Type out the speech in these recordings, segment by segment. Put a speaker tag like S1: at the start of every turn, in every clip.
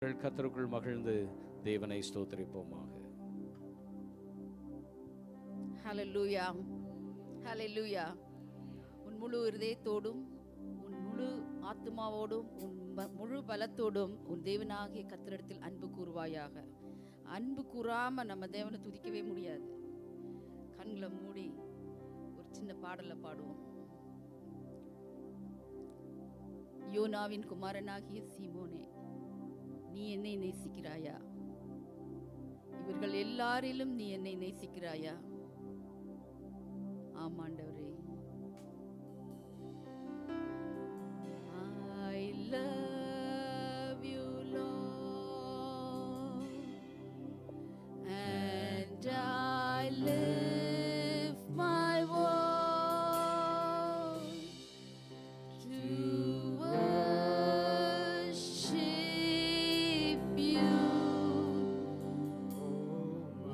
S1: கர்த்தருக்குள் மகிழ்ந்து தேவனை ஸ்தோத்திரிப்போமாக.
S2: ஹல்லேலூயா, ஹல்லேலூயா. உன் முழு இருதயத்தோடும், உன் முழு ஆத்துமாவோடும், உன் முழு பலத்தோடும் உன் தேவனாகிய கர்த்தரிடத்தில் அன்பு கூறுவாயாக. அன்பு கூறாம நம்ம தேவனை துதிக்கவே முடியாது. கண்களை மூடி ஒரு சின்ன பாடலை பாடுவோம். யோனாவின் குமாரனாகிய சீமோனே, நீ என்னை நேசிக்கிறாயா? இவர்கள் எல்லாரிலும் நீ என்னை நேசிக்கிறாயா? ஆமாண்டவரே. I love you Lord, and I lift my voice to worship you.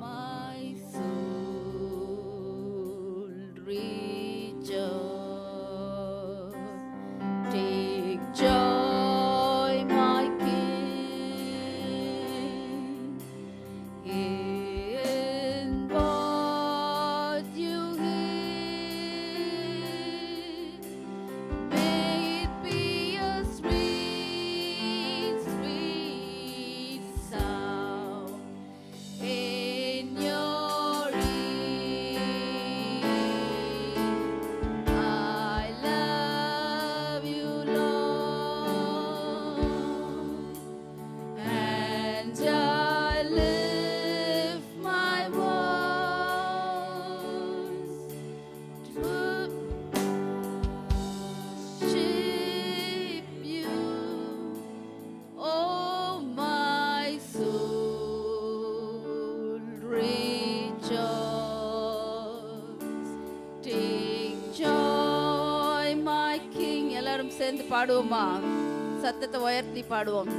S2: My soul rejoice. Take joy, my King, in what you hear. May it be a sweet, sweet sound in your ear. I love you, Lord, and I lift my voice to worship you. Oh, my soul rejoice. Take joy, my King. எல்லாரும் சேர்ந்து பாடுவோமா? சத்தத்தை உயர்த்தி பாடுவோம்.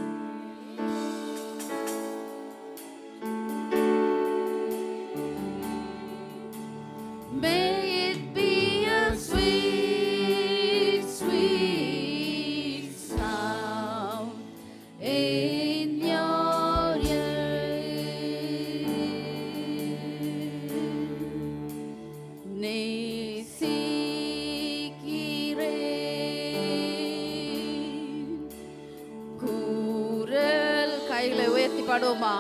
S2: May it be a sweet, sweet sound in your ear. நேசிக்கிறேன் குரல் கைகளை உயர்த்தி பாடுவோமா?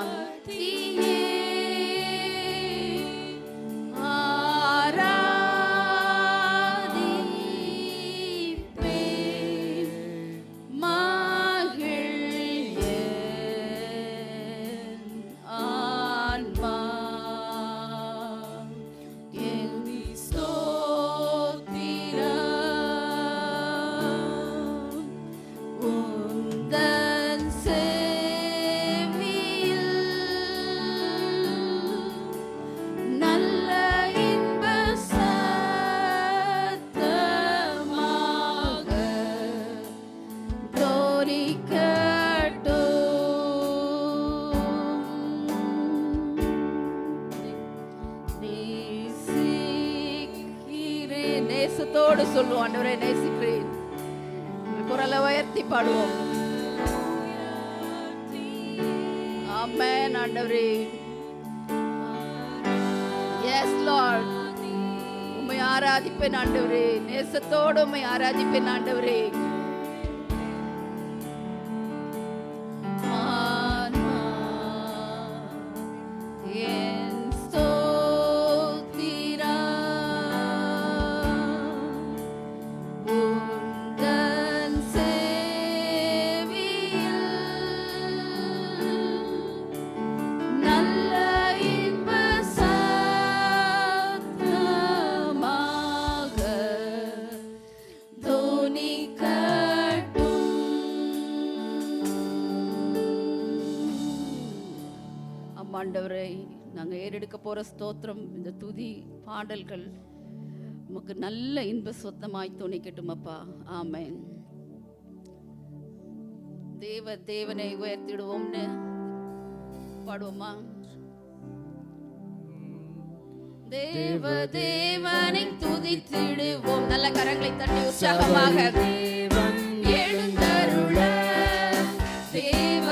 S2: நேசத்தோடு சொல்லுவோம், ஆண்டவரே நேசிக்கிறேன். குரலை உயர்த்தி பாடுவோம். ஆமென் ஆண்டவரே. எஸ் லார்ட், உம்மை ஆராதிப்பேன் ஆண்டவரே. நேசத்தோடு உம்மை ஆராதிப்பேன் ஆண்டவரே. ஆண்டவரே, நாங்கள் ஏறெடுக்க போகிற ஸ்தோத்திரம், இந்த துதி பாடல்கள் உமக்கு நல்ல இன்ப சொத்தமாய் துணிக்கட்டும் அப்பா. ஆமென். தேவனை உயர்த்திடுவோம்னு பாடுவோமா? தேவனை துதித்திடுவோம். நல்ல கரங்களை தட்டி உற்சாகமாக எழுந்தருள தேவ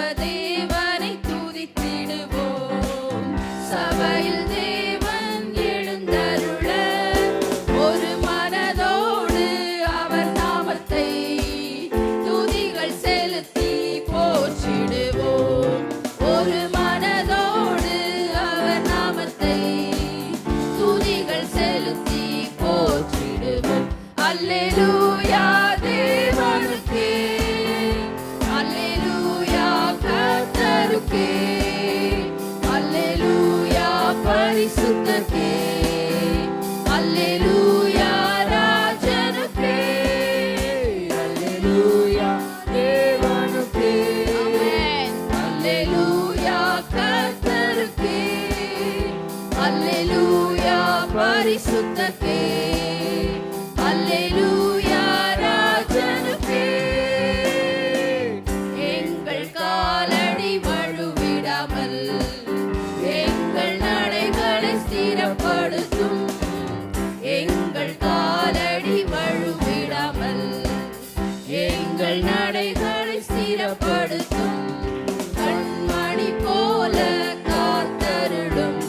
S2: பரிசுத்தர்க்கே அல்லேலூயா ராஜனுக்கே எங்கள் காலடி வழுவிடாமல் எங்கள் நடைகளை ஸ்திரப்படுத்தும் எங்கள் காலடி வழுவிடாமல் எங்கள் நடைகளை ஸ்திரப்படுத்தும் கண்மணி போல காத்தருளும்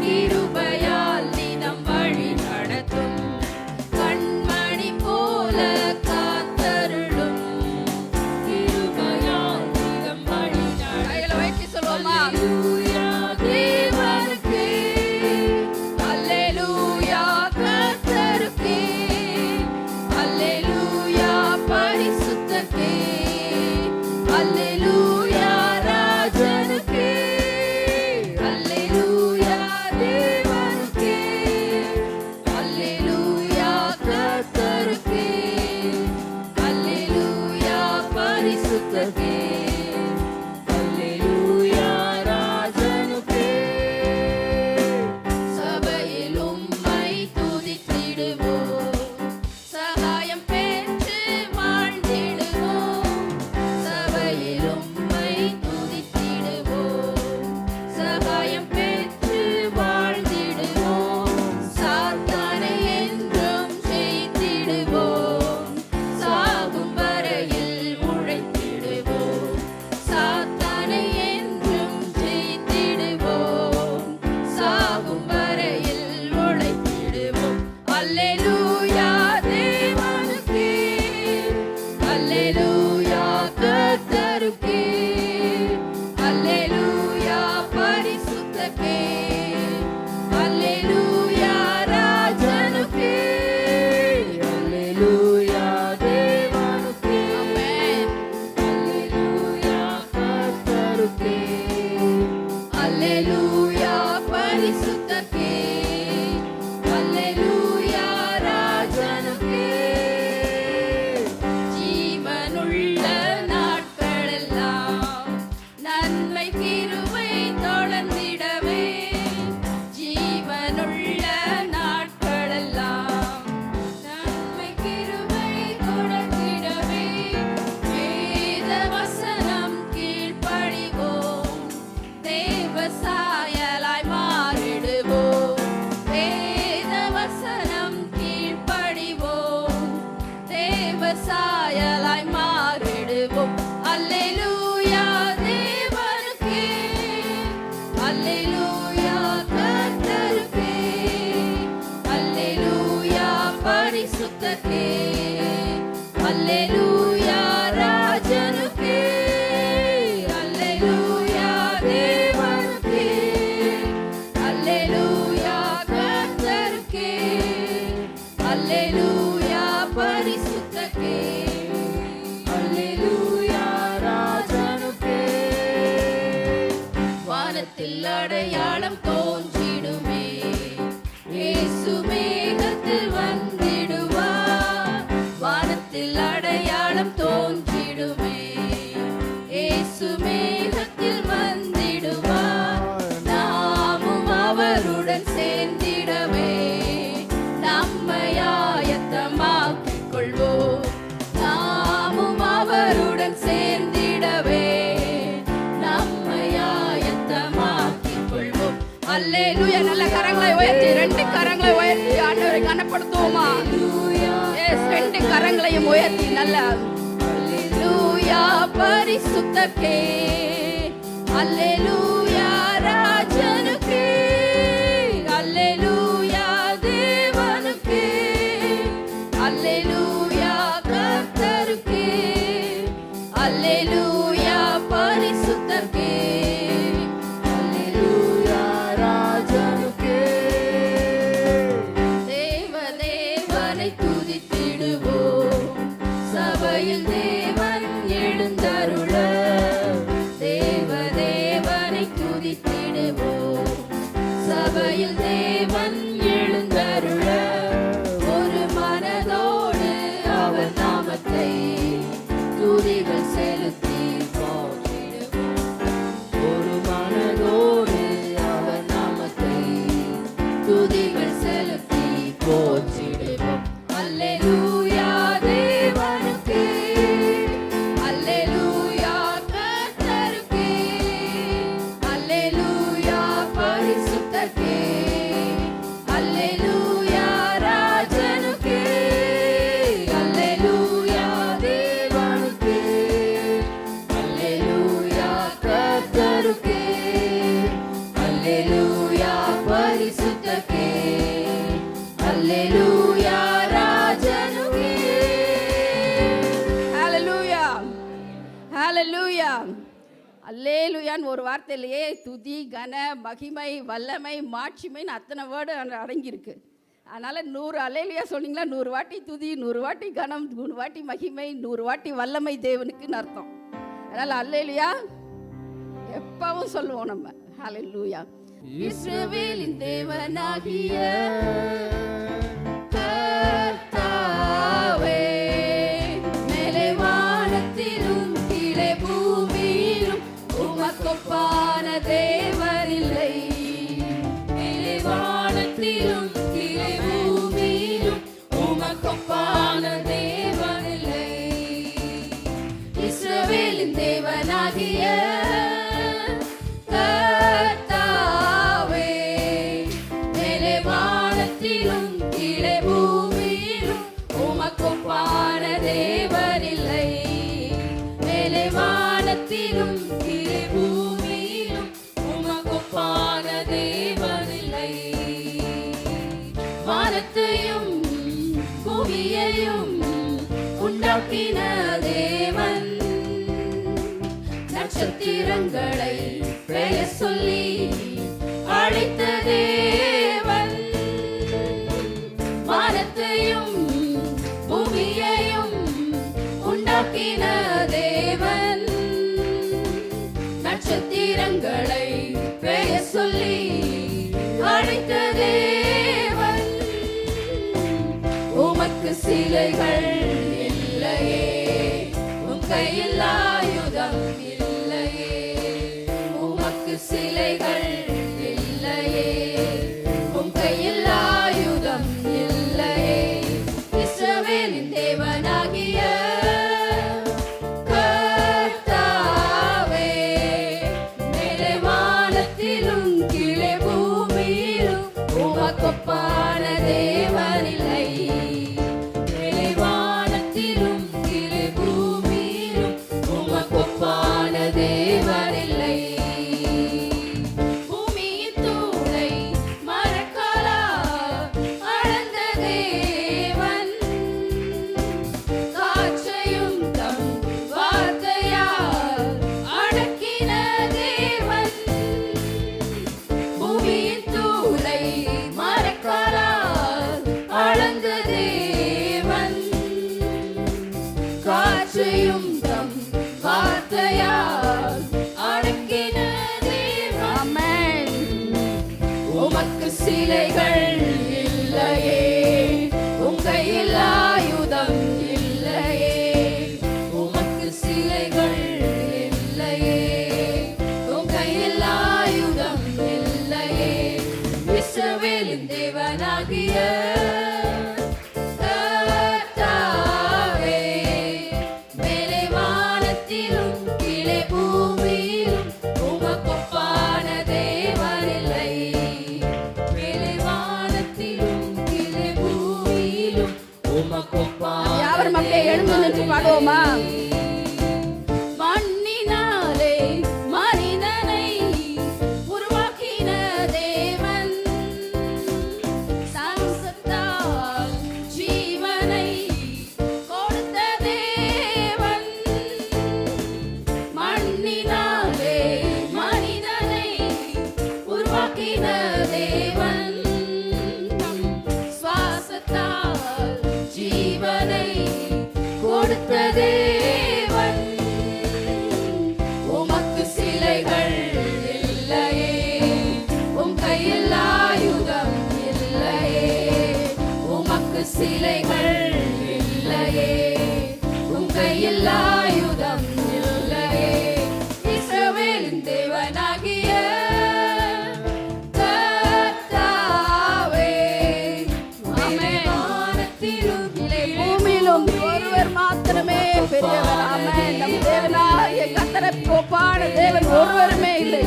S2: கிருபையால் தினம் வழி நடத்தும் கண்மணி போல காத்தருளும் கிருபையால் தினம் வழி நடத்தும் வைத்து சொல்வோமா தேவனுக்கே அல்லேலூயா கர்த்தருக்கே அல்லேலூயா பரிசுத்தர்க்கே அல்லேலூயா ராஜனுக்கே அல்லேலூயா தேவனுக்கே அல்லேலூயா கர்த்தருக்கே அல்லேலூயா பரிசுத்தர்க்கே அல்லேலூயா ராஜனுக்கே சபையில் உம்மை துதித்திடுவோம் சகாயம் பெற்று வாழ்ந்திடுவோம் சபையில் உம்மை துதித்திடுவோம் சகாயம் பெற்று வாழ்ந்திடுவோம் சாத்தானை என்றும் ஜெயித்திடுவோம் சாகும் வரையில் உழைத்திடுவோம் சாத்தானை என்றும் ஜெயித்திடுவோம் சாகும் வரையில் உழைத்திடுவோம் அல்லேலூயா தேவனுக்கே அல்லேலூயா கர்த்தருக்கே அல்லேலூயா பரிசுத்தர்க்கே அல்லேலூயா ராஜனுக்கே அல்லேலூயா தேவனுக்கே ஆமென் அல்லேலூயா கர்த்தருக்கே அல்லேலூயா பரிசுத்தர்க்கே அல்லேலூயா ராஜனுக்கே ஜீவனுள்ள நாட்களெல்லாம் நன்மை கிருபை தொடர்ந்திடவே ஜீவனுள்ள நாட்களெல்லாம் நன்மை கிருபை தொடர்ந்திடவே வேத வசனம் கீழ்ப்படிவோம் தேவ சாயலாய் மாறிடுவோம் வேத வசனம் கீழ்ப்படிவோம் தேவ சாயலாய் மாறிடுவோம் அல்லேலூயா தேவனுக்கே அல்லேலூயா கர்த்தருக்கே அல்லேலூயா பரிசுத்தர்க்கே அல்லேலூயா ராஜனுக்கே அல்லேலூயா தேவனுக்கே அல்லேலூயா கர்த்தருக்கே அல்லேலூயா பரிசுத்தர்க்கே அல்லேலூயா ராஜனுக்கே வானத்தில் அடையாளம் தோன்றிடுமே இயேசு மேகத்தில் வந்திடுவார் வானத்தில் அடையாளம் தோன்றிடுமே இயேசு மேகத்தில் வந்திடுவார் நாமும் அவருடன் சேர்ந்திடவே நம்மை ஆயத்தமாக்கிக் கொள்வோம் நாமும் அவருடன் சேர்ந்திடவே நம்மை ஆயத்தமாக்கிக் கொள்வோம் அல்லேலூயா நல்ல கரங்களை உயர்த்தி ரெண்டு கரங்களை உயர்த்தி ஆண்டவரை கனப்படுத்துவோமா எஸ் ரெண்டு கரங்களையும் உயர்த்தி நல்ல அல்லேலூயா பரிசுத்தர்க்கே அல்லேலூயா ராஜனுக்கே அல்லேலூயா தேவனுக்கே அல்லேலூயா கர்த்தருக்கே அல்லேலூயா பரிசுத்தர்க்கே அல்லேலூயா ராஜனுக்கே தேவனை துதித்திடுவோம் சபையில் தேவன் எழுந்தருள தேவனை துதித்திடுவோம் சபையில் தேவன் எழுந்தருள ஒரு மனதோடு அவர் நாமத்தை துதிகள் செலுத்தி போற்றிடுவோம் ஒரு மனதோடு அவர் நாமத்தை துதிகள் போற்றிடுவோம். அல்லேலூயா தேவனுக்கு, அல்லேலூயா கர்த்தருக்கு, அல்லேலூயா பரிசுத்தருக்கு, அல்லேலூயா ராஜனுக்கு, அல்லேலூயா தேவனுக்கு, அல்லேலூயா கர்த்தருக்கு, அல்லேலூயா பரிசுத்தருக்கு, அல்லேலூயா ராஜனுக்கு. ஹalleluya, ஹalleluya, அல்லேலூயான்னு ஒரு வார்த்தையிலேயே துதி, கன, மகிமை, வல்லமை, மாட்சிமைன்னு அத்தனை வேர்டு அடங்கியிருக்கு. அதனால் 100 அல்லேலூயா சொன்னீங்களா 100 வாட்டி துதி, 100 வாட்டி கனம், 100 வாட்டி மகிமை, 100 வாட்டி வல்லமை தேவனுக்குன்னு அர்த்தம். அதனால் அல்லேலூயா எப்பவும் சொல்லுவோம் நம்ம. ஹalleluya. இஸ்ரவேலின் தேவனாகிய கர்த்தாவே, மேலே வானத்திலும் கீழே பூமியிலும் உமக்கொப்பான தேவரில்லை. மேலே வானத்திலும் கீழே பூமியிலும் உமக்கொப்பான தேவரில்லை. இஸ்ரவேலின் தேவனாகிய கர்த்தாவே, மேலே வானத்திலும் கீழே பூமியிலும் உமக்கொப்பான தேவரில்லை. மேலே வானத்திலும் கீழே பூமியிலும் உமக்கொப்பான தேவரில்லை. வானத்தையும் பூமியையும் உண்டாக்கின தேவன், நட்சத்திரங்களை பெயர் சொல்லி அழைத்த தேவன். வானத்தையும் பூமியையும் உண்டாக்கின தேவன், நட்சத்திரங்களை பெயர் சொல்லி அழைத்த தேவன். உமக்கு சிலைகள் இல்லையே, உம் கையில் ஆயுதம் இல்லையே. உமக்கு சிலைகள் இல்லையே, உம் கையில் ஆயுதம் இல்லையே. இஸ்ரவேலின் தேவனாகிய கர்த்தாவே, மேலே வானத்திலும் கீழே பூமியிலும் உமக்கொப்பான தேவனில்லை. மேலே வானத்திலும் கீழே பூமியிலும் உமக்கொப்பான தேவனில்லை. பூமியின் தூளை மரக்காலால் அளந்த தேவன், காற்றையும் தம் வார்த்தையால் அடக்கின தேவன். பூமியின் தூளை மரக்காலால் அளந்த தேவன், காற்றையும் தம் வார்த்தையால் அடக்கின தேவன். ஆமென். உமக்கு சிலைகள் இல்லையே, உம் கையில் ஆயுதம் இல்லையே. உமக்கு சிலைகள் இல்லையே, உம் கையில் ஆயுதம் இல்லையே. இஸ்ரவேலின் தேவனாகிய கர்த்தாவே, மேலே வானத்திலும் கீழே பூமியிலும் உமக்கொப்பான தேவனில்லை. மேலே வானத்திலும் கீழே பூமியிலும் உமக்கொப்பான யாவரும் அப்படியே எழுந்து நின்று பாடுவோமா? மண்ணினாலே மனிதனை உருவாக்கின தேவன், சாசத்தால் ஜீவனை கொடுத்த தேவன். மண்ணினாலே மனிதனை உருவாக்கின தேவன், சுவாசத்தால் ஜீவனை கொடுத்த தேவன். உமக்கு சிலைகள் இல்லையே, உம் கையில் ஆயுதம் இல்லையே. உமக்கு சிலைகள் இல்லையே, உம் கையில் ஆயுதம் இல்லையே. இஸ்ரவேலின் தேவனாகிய கர்த்தாவே, கோப்பான தேவன் ஒருவருமே இல்லை.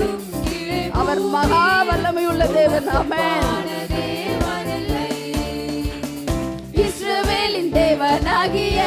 S2: அவர் மகா வல்லமையுள்ள தேவன். ஆமென். இஸ்ரவேலின் தேவனாகிய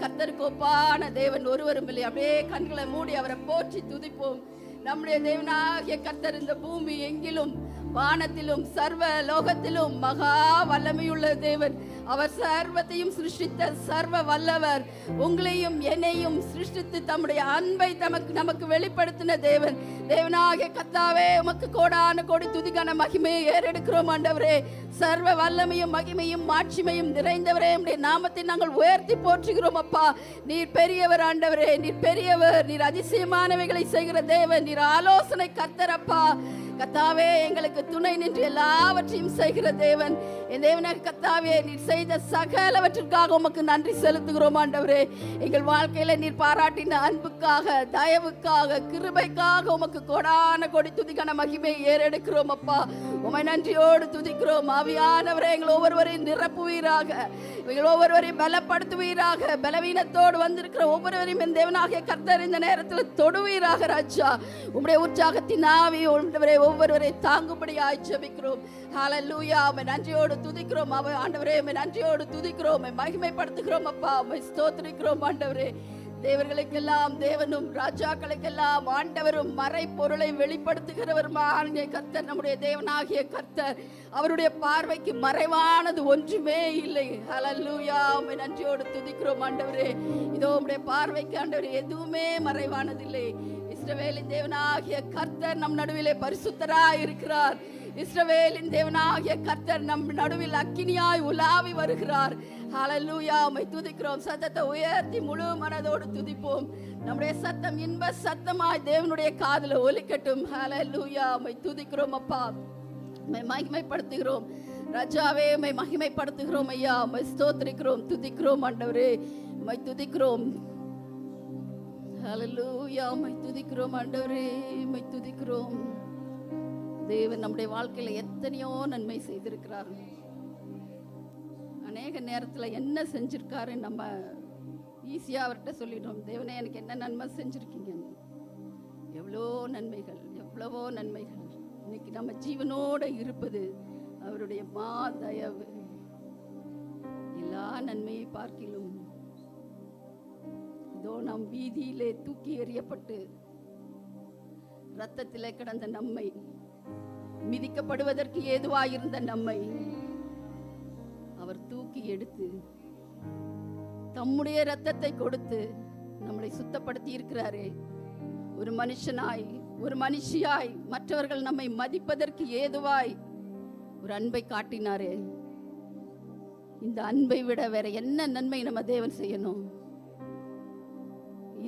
S2: கர்த்தருக்கு ஒப்பான தேவன் ஒருவரும் இல்லை. அப்படியே கண்களை மூடி அவரை போற்றி துதிப்போம். நம்முடைய தேவனாகிய கர்த்தர் இந்த பூமி எங்கிலும் வானத்திலும் சர்வ லோகத்திலும் மகா வல்லமையுள்ள தேவன். அவர் சர்வத்தையும் சிருஷ்டித்த சர்வ வல்லவர். உங்களையும் என்னையும் சிருஷ்டித்து தம்முடைய அன்பை நமக்கு வெளிப்படுத்தின தேவன். தேவனாகிய கர்த்தாவே, உமக்கு கோடான கோடி துதிக்கான மகிமையை ஏறெடுக்கிறோம் ஆண்டவரே. சர்வ வல்லமையும் மகிமையும் மாட்சிமையும் நிறைந்தவரே, உம்முடைய நாமத்தை நாங்கள் உயர்த்தி போற்றுகிறோம் அப்பா. நீர் பெரியவர் ஆண்டவரே, நீர் பெரியவர், நீர் அதிசயமானவைகளை செய்கிற தேவன், நீர் ஆலோசனை கர்த்தர் அப்பா. கர்த்தாவே, எங்களுக்கு துணை நின்று எல்லாவற்றையும் செய்கிற தேவன். என் தேவனாக கர்த்தாவே, நீர் செய்த சகலவற்றிற்காக உமக்கு நன்றி செலுத்துகிறோம் ஆண்டவரே. எங்கள் வாழ்க்கையில நீர் பாராட்டின அன்புக்காக, தயவுக்காக, கிருபைக்காக உமக்கு கோடான கோடி துதிக்கான மகிமையை ஏறெடுக்கிறோம் அப்பா. உமை நன்றியோடு துதிக்கிறோம். ஆவியானவரே, எங்கள் ஒவ்வொருவரையும் நிரப்புவீராக, எங்கள் ஒவ்வொருவரையும் பலப்படுத்துவீராக. பலவீனத்தோடு வந்திருக்கிற ஒவ்வொருவரையும் என் தேவனாகிய கர்த்தர் இந்த நேரத்தில் தொடுவீராக ராஜா. உம்முடைய உற்சாகத்தின் ஆவி ஒவ்வொருவரை தாங்கும்படியாய் ஜெபிக்கிறோம். ஹல்லேலூயா. உம்மை நன்றியோடு துதிக்கிறோம் ஆண்டவரே. உம்மை நன்றியோடு துதிக்கிறோம், உம்மை மகிமைப்படுத்துகிறோம் அப்பா. உம்மை ஸ்தோத்திரிக்கிறோம் ஆண்டவரே. தேவர்களுக்கெல்லாம் தேவனும் ராஜாக்களுக்கெல்லாம் ஆண்டவரும் மறைபொருளை வெளிப்படுத்துகிறவருமான கர்த்தர் நம்முடைய தேவனாகிய கர்த்தர். அவருடைய பார்வைக்கு மறைவானது ஒன்றுமே இல்லை. ஹல்லேலூயா. உம்மை நன்றியோடு துதிக்கிறோம் ஆண்டவரே. இதோ உம்முடைய பார்வைக்கு ஆண்டவரே எதுவுமே மறைவானதில்லை. இஸ்ரவேலின் தேவனாகிய கர்த்தர் நம் நடுவிலே பரிசுத்தராய் இருக்கிறார். இஸ்ரவேலின் தேவனாகிய கர்த்தர் நம் நடுவில் அக்கினியாய் உலாவி வருகிறார். ஹல்லேலூயா. உம்மை துதிக்கிறோம். சத்தத்தை உயர்த்தி முழு மனதோடு துதிப்போம். நம்முடைய சத்தம் இன்ப சத்தமாய் தேவனுடைய காதுல ஒலிக்கட்டும். ஹல்லேலூயா. உம்மை துதிக்கிறோம் அப்பா. உம்மை மகிமைப்படுத்துகிறோம் ராஜாவே. உம்மை மகிமைப்படுத்துகிறோம் ஐயா. உம்மை ஸ்தோத்திரிக்கிறோம், துதிக்கிறோம் ஆண்டவரே. உம்மை துதிக்கிறோம். ஹல்லேலூயா. உம்மை துதிக்கிறோம் ஆண்டவரே. உம்மை துதிக்கிறோம். தேவன் நம்முடைய வாழ்க்கையில எத்தனையோ நன்மை செய்திருக்கிறார். அநேக நேரத்துல என்ன செஞ்சிருக்காரு நம்ம ஈஸியா அவர்கிட்ட சொல்லிடுறோம். தேவனே, எனக்கு என்ன நன்மை செஞ்சிருக்கீங்க. எவ்வளோ நன்மைகள், எவ்வளவோ நன்மைகள். இன்னைக்கு நம்ம ஜீவனோட இருப்பது அவருடைய தயவு. எல்லா நன்மையை பார்க்கிலும் இதோ நம் வீதியிலே தூக்கி எறியப்பட்டு இரத்தத்திலே கிடந்த நம்மை, மிதிக்கப்படுவதற்கு ஏதுவாயிருந்த நம்மை அவர் தூக்கி எடுத்து தம்முடைய இரத்தத்தை கொடுத்து நம்மளை சுத்தப்படுத்தி இருக்கிறாரே. ஒரு மனுஷனாய், ஒரு மனுஷியாய், மற்றவர்கள் நம்மை மதிப்பதற்கு ஏதுவாய் ஒரு அன்பை காட்டினாரே. இந்த அன்பை விட வேற என்ன நன்மை நம்ம தேவன் செய்யணும்?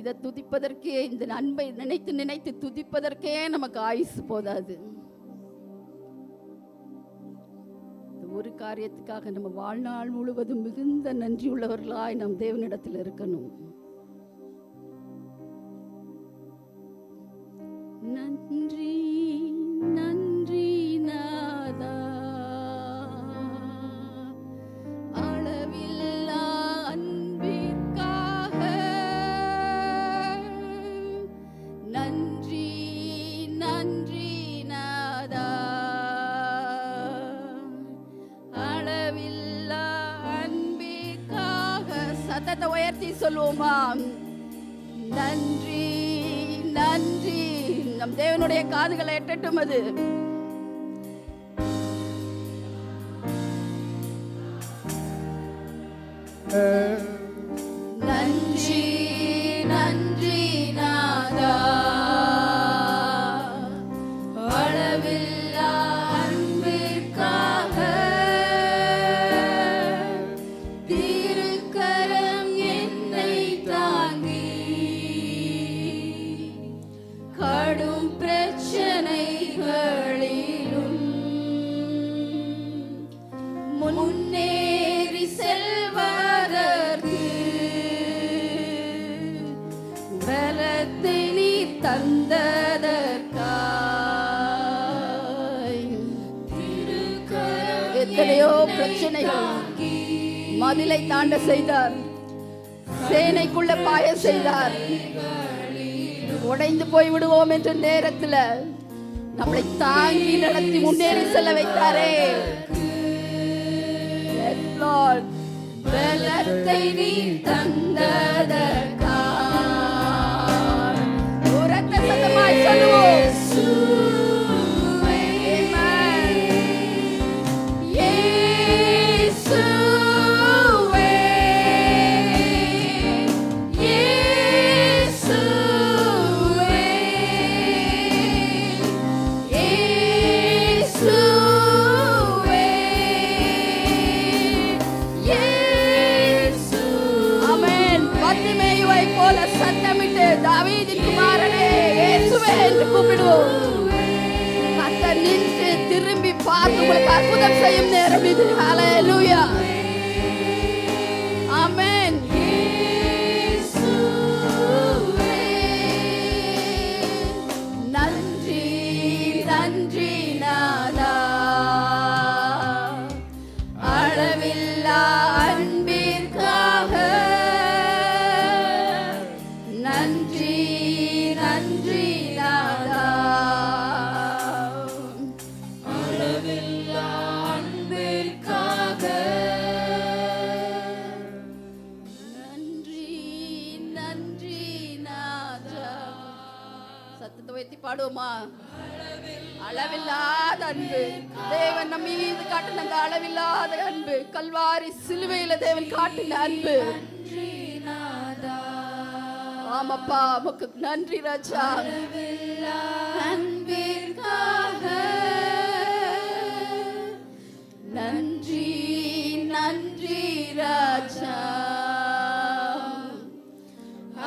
S2: இதை துதிப்பதற்கே, இந்த அன்பை நினைத்து நினைத்து துதிப்பதற்கே நமக்கு ஆயுசு போதாது. ஒரு காரியத்துக்காக நம்ம வாழ்நாள் முழுவதும் மிகுந்த நன்றி உள்ளவர்களாய் நம் தேவனிடத்தில் இருக்கணும். நன்றி நன்றி நாதா, அளவில்லா அன்பிற்காக நன்றி நன்றி நாதா, அளவில்லா அன்பிற்காக. சத்தத்தை உயர்த்தி சொல்லுவோமா? நன்றி நன்றி. நம் தேவனுடைய காதுகளை எட்டட்டும் அது. நன்றி நன்றி நாதா, அளவில்லா அன்பிற்காக திருக்கரம் என்னை தாங்கி கடும் பிரச்சனைகளிலும் பலத்தை நீ தந்ததற்காய். எத்தனையோ பிரச்சனைகள் மதிலை தாண்ட செய்தார், சேனைக்குள்ள பாய செய்தார். உடைந்து போய் விடுவோம் என்ற நேரத்தில் நம்மளை தாங்கி நடத்தி முன்னேறி செல்ல வைத்தாரே. பலத்தை நீ தந்ததற்காய். உரத்த சத்தமாய் சொல்லுவோம். தாவீதின் குமாரனே இயேசுவே என்று கூப்பிடுவோம். கர்த்தர் நின்று திரும்பி பார்த்து உங்களுக்கு அற்புதம் செய்யும் நேரம் இது. ஹல்லேலூயா, ஆமென். நன்றி நன்றி நாதா, அளவில்லா அன்பிற்காக. நன்றி நன்றி நாதா, அளவில்லா அன்பிற்காக. நன்றி நன்றி நாதா. சத்தத்தை உயர்த்தி பாடுவோமா? அளவில்லாத அன்பு தேவன் நம் மீது காட்டின அந்த அளவில்லாத அன்பு, கல்வாரி சிலுவையில தேவன் காட்டின அன்பு. ஆமாப்பா, உமக்கு நன்றி ராஜா. அன்பிற்காக நன்றி நன்றி ராஜா,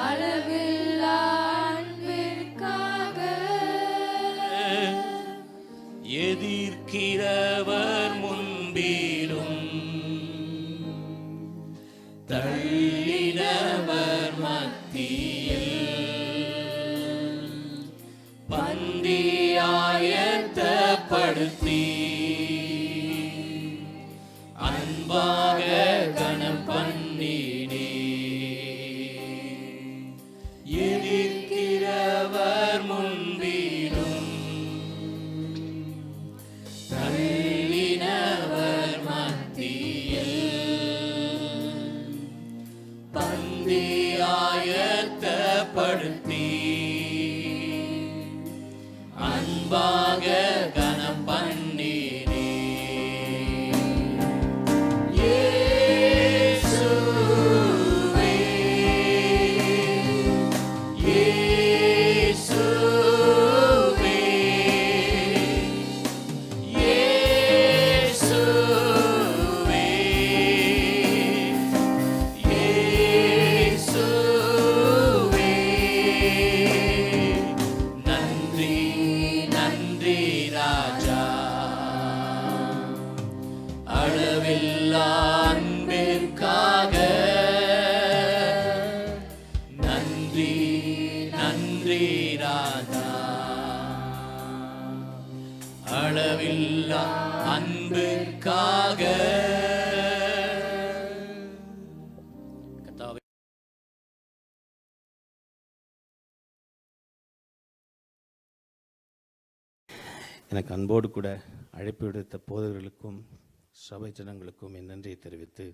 S2: அளவில்லா அன்பிற்காக.
S3: எதிர்க்கிறவர் முன்பிலும் தள்ளினவர் மத்தியில் பந்தியாயத்தப்படுத்தி அன்பாக கணம் பண்ணினே. எதிர்க்கிறவர் முன்பிலும் தள்ளினவர் மத்தியில் பந்தியாயத்தப்படுத்தி அன்பாக கணம் பண்ணினே. இயேசுவே இயேசுவே இயேசுவே இயேசுவே. நன்றி நன்றி ராஜா, அளவில்லா அன்பிற்காக. நன்றி நன்றி ராஜா, அளவில்லா அன்பிற்காக. கர்த்தாவே,
S1: எனக்கு அன்போடு கூட அழைப்பு விடுத்த போதகர்களுக்கும் சபை ஜனங்களுக்கும் என் நன்றியை தெரிவித்து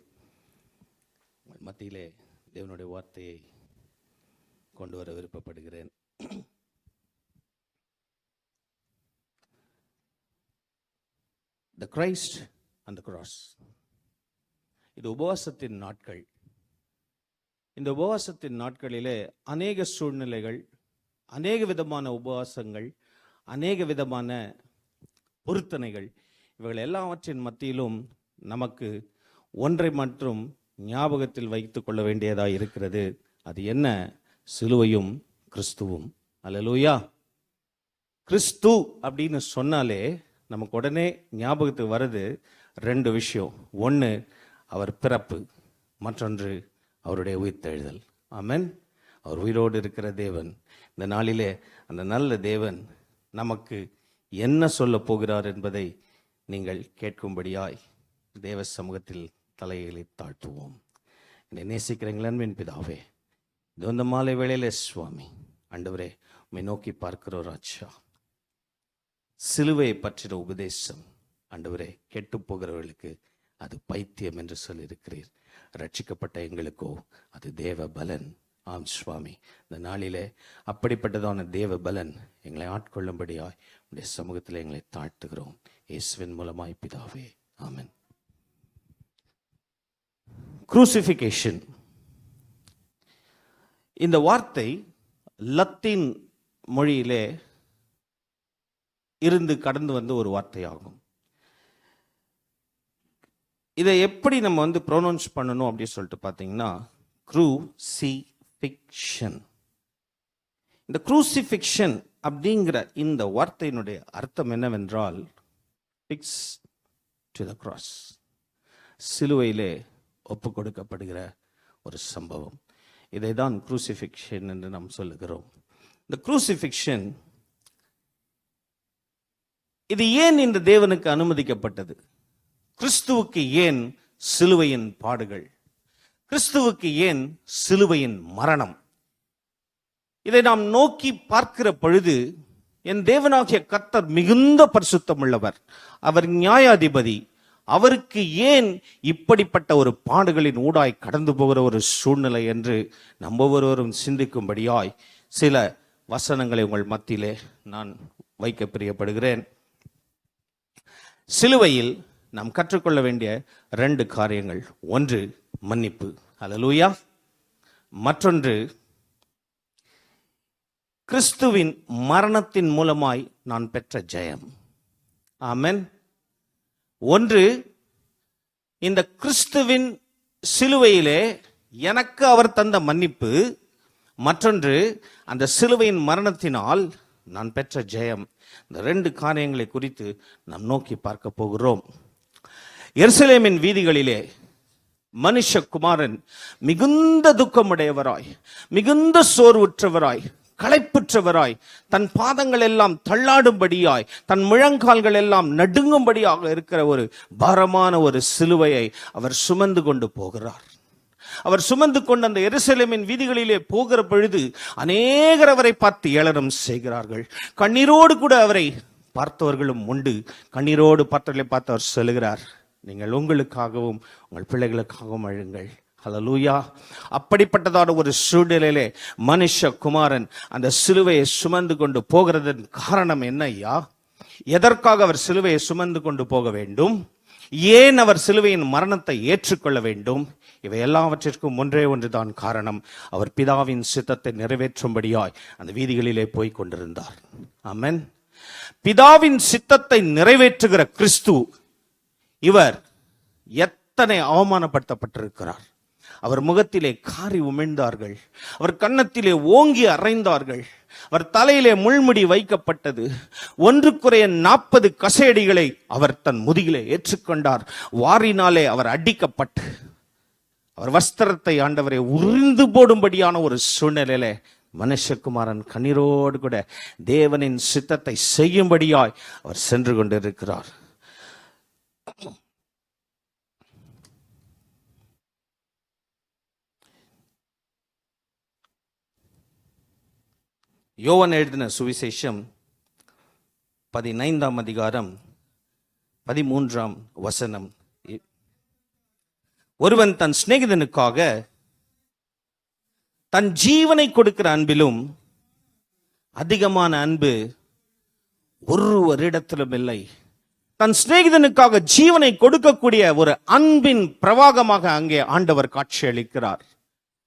S1: மத்தியிலே தேவனுடைய வார்த்தையை கொண்டு வர விருப்பப்படுகிறேன். The Christ and the Cross. இது உபவாசத்தின் நாட்கள். இந்த உபவாசத்தின் நாட்களிலே அநேக சூழ்நிலைகள், அநேக விதமான உபவாசங்கள், அநேக விதமான பொருத்தனைகள், இவைகள் எல்லாவற்றின் மத்தியிலும் நமக்கு ஒன்றை மட்டும் ஞாபகத்தில் வைத்து கொள்ள வேண்டியதாக இருக்கிறது. அது என்ன? சிலுவையும் கிறிஸ்துவும். அல்லேலூயா. கிறிஸ்து அப்படின்னு சொன்னாலே நமக்கு உடனே ஞாபகத்துக்கு வருது ரெண்டு விஷயம். ஒன்று அவர் பிறப்பு, மற்றொன்று அவருடைய உயிர்த்தெழுதல். ஆமென். அவர் உயிரோடு இருக்கிற தேவன். இந்த நாளிலே அந்த நல்ல தேவன் நமக்கு என்ன சொல்ல போகிறார் என்பதை நீங்கள் கேட்கும்படியாய் தேவ சமூகத்தில் தலைகளை தாழ்த்துவோம். என்னை நேசிக்கிறீங்களா அன்பின் பிதாவே, இது இந்த மாலை வேளையிலே சுவாமி ஆண்டவரே உம்மை நோக்கி பார்க்கிறோம் ராஜா. சிலுவையை பற்றின உபதேசம் ஆண்டவரே கெட்டு போகிறவர்களுக்கு அது பைத்தியம் என்று சொல்லியிருக்கிறீர். ரட்சிக்கப்பட்ட எங்களுக்கோ அது தேவ பலன். ஆம் சுவாமி, இந்த நாளிலே அப்படிப்பட்டதான தேவ பலன் எங்களை ஆட்கொள்ளும்படியாய் உடைய சமூகத்தில் எங்களை தாழ்த்துகிறோம். இயேசுவின் மூலமாய் பிதாவே, ஆமென். குரூசிஃபிகேஷன், இந்த வார்த்தை லத்தீன் மொழியிலே இருந்து கடந்து வந்த ஒரு வார்த்தையாகும். இதை எப்படி நம்ம ப்ரொனவுன்ஸ் பண்ணணும் அப்படின்னு சொல்லிட்டு பார்த்தீங்கன்னா குரூசிஃபிக்ஷன். இந்த குரூசிஃபிக்ஷன் அப்படிங்கிற இந்த வார்த்தையினுடைய அர்த்தம் என்னவென்றால் ஃபிக்ஸ் டு த கிராஸ், சிலுவையிலே ஒப்பு கொடுக்கப்படுகிற ஒரு சம்பவம். இதை தான் குரூசிஃபிக்ஷன் என்று நாம் சொல்லுகிறோம். இந்த குரூசிஃபிக்ஷன் இது ஏன் இந்த தேவனுக்கு அனுமதிக்கப்பட்டது? கிறிஸ்துவுக்கு ஏன் சிலுவையின் பாடுகள்? கிறிஸ்துவுக்கு ஏன் சிலுவையின் மரணம்? இதை நாம் நோக்கி பார்க்கிற பொழுது என் தேவனாகிய கர்த்தர் மிகுந்த பரிசுத்தம் உள்ளவர், அவர் நியாயாதிபதி. அவருக்கு ஏன் இப்படிப்பட்ட ஒரு பாடுகளின் ஊடாய் கடந்து போகிற ஒரு சூழ்நிலை என்று நம்ம ஒருவரும் சிந்திக்கும்படியாய் சில வசனங்களை உங்கள் மத்தியிலே நான் வைக்க பிரியப்படுகிறேன். சிலுவையில் நாம் கற்றுக்கொள்ள வேண்டிய 2 காரியங்கள். ஒன்று மன்னிப்பு, அல்லேலூயா. மற்றொன்று கிறிஸ்துவின் மரணத்தின் மூலமாய் நான் பெற்ற ஜெயம். ஆமென். ஒன்று இந்த கிறிஸ்துவின் சிலுவையிலே எனக்கு அவர் தந்த மன்னிப்பு, மற்றொன்று அந்த சிலுவையின் மரணத்தினால் நான் பெற்ற ஜெயம். இந்த 2 காரியங்களை குறித்து நாம் நோக்கி பார்க்க போகிறோம். எருசலேமின் வீதிகளிலே மனுஷகுமாரன் மிகுந்த துக்கமுடையவராய், மிகுந்த சோர்வுற்றவராய், களைப்புற்றவராய், தன் பாதங்கள் எல்லாம் தள்ளாடும்படியாய், தன் முழங்கால்கள் எல்லாம் நடுங்கும்படியாக இருக்கிற ஒரு பாரமான ஒரு சிலுவையை அவர் சுமந்து கொண்டு போகிறார். அவர் சுமந்து கொண்டு அந்த எருசலேமின் வீதிகளிலே போகிற பொழுது அநேகர் அவரை பார்த்து ஏளனம் செய்கிறார்கள். கண்ணீரோடு கூட அவரை பார்த்தவர்களும் உண்டு. கண்ணீரோடு பார்த்தவர்களை பார்த்து அவர் சொல்லுகிறார், நீங்கள் உங்களுக்காகவும் உங்கள் பிள்ளைகளுக்காகவும் அழுங்கள். ஹல்லேலூயா. அப்படிப்பட்டதான ஒரு சூழ்நிலையிலே மனுஷகுமாரன் அந்த சிலுவையை சுமந்து கொண்டு போகிறதன் காரணம் என்ன ஐயா? எதற்காக அவர் சிலுவையை சுமந்து கொண்டு போக வேண்டும்? ஏன் அவர் சிலுவையின் மரணத்தை ஏற்றுக்கொள்ள வேண்டும்? இவை எல்லாவற்றிற்கும் ஒன்றே ஒன்றுதான் காரணம். அவர் பிதாவின் சித்தத்தை நிறைவேற்றும்படியாய் அந்த வீதிகளிலே போய் கொண்டிருந்தார். ஆமென். பிதாவின் சித்தத்தை நிறைவேற்றுகிற கிறிஸ்து இவர் எத்தனை அவமானப்படுத்தப்பட்டிருக்கிறார். அவர் முகத்திலே காரி உமிழ்ந்தார்கள், அவர் கன்னத்திலே ஓங்கி அறைந்தார்கள், அவர் தலையிலே முள்முடி வைக்கப்பட்டது. 1 குறைய 40 கசையடிகளை அவர் தன் முதுகிலே ஏற்றுக்கொண்டார். வாரினாலே அவர் அடிக்கப்பட்டு அவர் வஸ்திரத்தை ஆண்டவரை உரிந்து போடும்படியான ஒரு சூழ்நிலையிலே மனுஷகுமாரன் கண்ணீரோடு கூட தேவனின் சித்தத்தை செய்யும்படியாய் அவர் சென்று கொண்டிருக்கிறார். யோவான் எழுதின சுவிசேஷம் 15ஆம் அதிகாரம் 13ஆம் வசனம். ஒருவன் தன் சிநேகிதனுக்காக தன் ஜீவனை கொடுக்கிற அன்பிலும் அதிகமான அன்பு ஒருவரிடத்திலும் இல்லை. தன் சிநேகிதனுக்காக ஜீவனை கொடுக்கக்கூடிய ஒரு அன்பின் பிரவாகமாக அங்கே ஆண்டவர் காட்சி அளிக்கிறார்.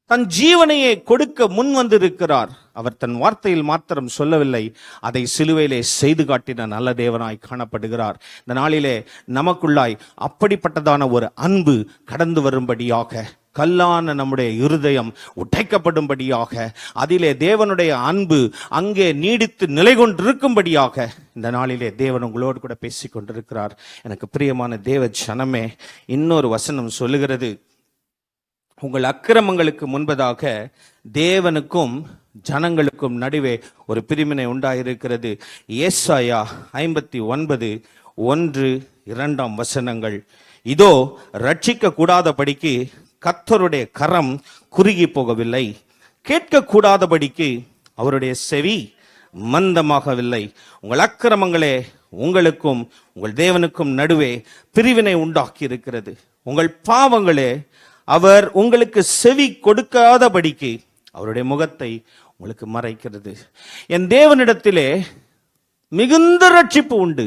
S1: தன் ஜீவனையே கொடுக்க முன் வந்திருக்கிறார். அவர் தன் வார்த்தையில் மாத்திரம் சொல்லவில்லை, அதை சிலுவையிலே செய்து காட்டின நல்ல தேவனாய் காணப்படுகிறார். இந்த நாளிலே நமக்குள்ளாய் அப்படிப்பட்டதான ஒரு அன்பு கடந்து வரும்படியாக, கல்லான நம்முடைய இருதயம் உடைக்கப்படும்படியாக, அதிலே தேவனுடைய அன்பு அங்கே நீடித்து நிலை கொண்டிருக்கும்படியாக இந்த நாளிலே தேவன் உங்களோடு கூட பேசிக் கொண்டிருக்கிறார். எனக்கு பிரியமான தேவ ஜனமே, இன்னொரு வசனம் சொல்லுகிறது, உங்கள் அக்கிரமங்களுக்கு முன்பதாக தேவனுக்கும் ஜனங்களுக்கும் நடுவே ஒரு பிரிவினை உண்டாயிருக்கிறது. ஏசாயா 59:1-2 இதோ ரட்சிக்க கூடாதபடிக்கு கர்த்தருடைய கரம் குறுகி போகவில்லை, கேட்க கூடாதபடிக்கு அவருடைய செவி மந்தமாகவில்லை. உங்கள் அக்கிரமங்களே உங்களுக்கும் உங்கள் தேவனுக்கும் நடுவே பிரிவினை உண்டாக்கி இருக்கிறது. உங்கள் பாவங்களே அவர் உங்களுக்கு செவி கொடுக்காதபடிக்கு அவருடைய முகத்தை உங்களுக்கு மறைக்கிறது. என் தேவனிடத்திலே மிகுந்த ரட்சிப்பு உண்டு.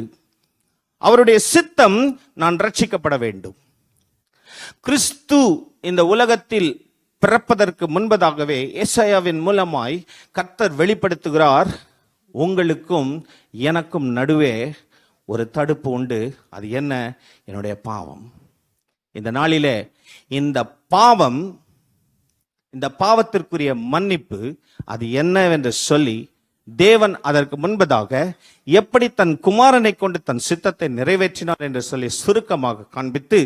S1: அவருடைய சித்தம் நான் ரட்சிக்கப்பட வேண்டும். கிறிஸ்து இந்த உலகத்தில் பிறப்பதற்கு முன்பதாகவே ஏசாயாவின் மூலமாய் கர்த்தர் வெளிப்படுத்துகிறார், உங்களுக்கும் எனக்கும் நடுவே ஒரு தடுப்பு உண்டு. அது என்ன? என்னுடைய பாவம். இந்த நாளிலே இந்த பாவத்திற்குரிய மன்னிப்பு அது என்னவென்று சொல்லி தேவன் அதற்கு முன்பதாக எப்படி தன் குமாரனை கொண்டு தன் சித்தத்தை நிறைவேற்றினார் என்று சொல்லி சுருக்கமாக காண்பித்து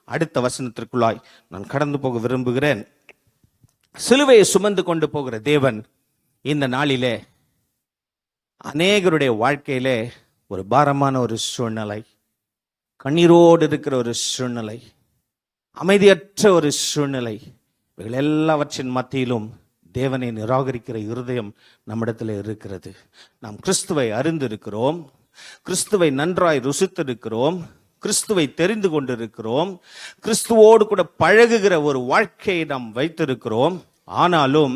S1: அடுத்த வசனத்திற்குள்ளாய் நான் கடந்து போக விரும்புகிறேன். சிலுவையை சுமந்து கொண்டு போகிற தேவன் இந்த நாளிலே அநேகருடைய வாழ்க்கையிலே ஒரு பாரமான ஒரு சூழ்நிலை, கண்ணீரோடு இருக்கிற ஒரு சூழ்நிலை, அமைதியற்ற ஒரு சூழ்நிலை, இவைகள் எல்லாவற்றின் மத்தியிலும் தேவனை நிராகரிக்கிற இருதயம் நம்மிடத்தில் இருக்கிறது. நாம் கிறிஸ்துவை அறிந்திருக்கிறோம், கிறிஸ்துவை நன்றாய் ருசித்திருக்கிறோம், கிறிஸ்துவை தெரிந்து கொண்டிருக்கிறோம், கிறிஸ்துவோடு கூட பழகுகிற ஒரு வாழ்க்கையை நாம் வைத்திருக்கிறோம். ஆனாலும்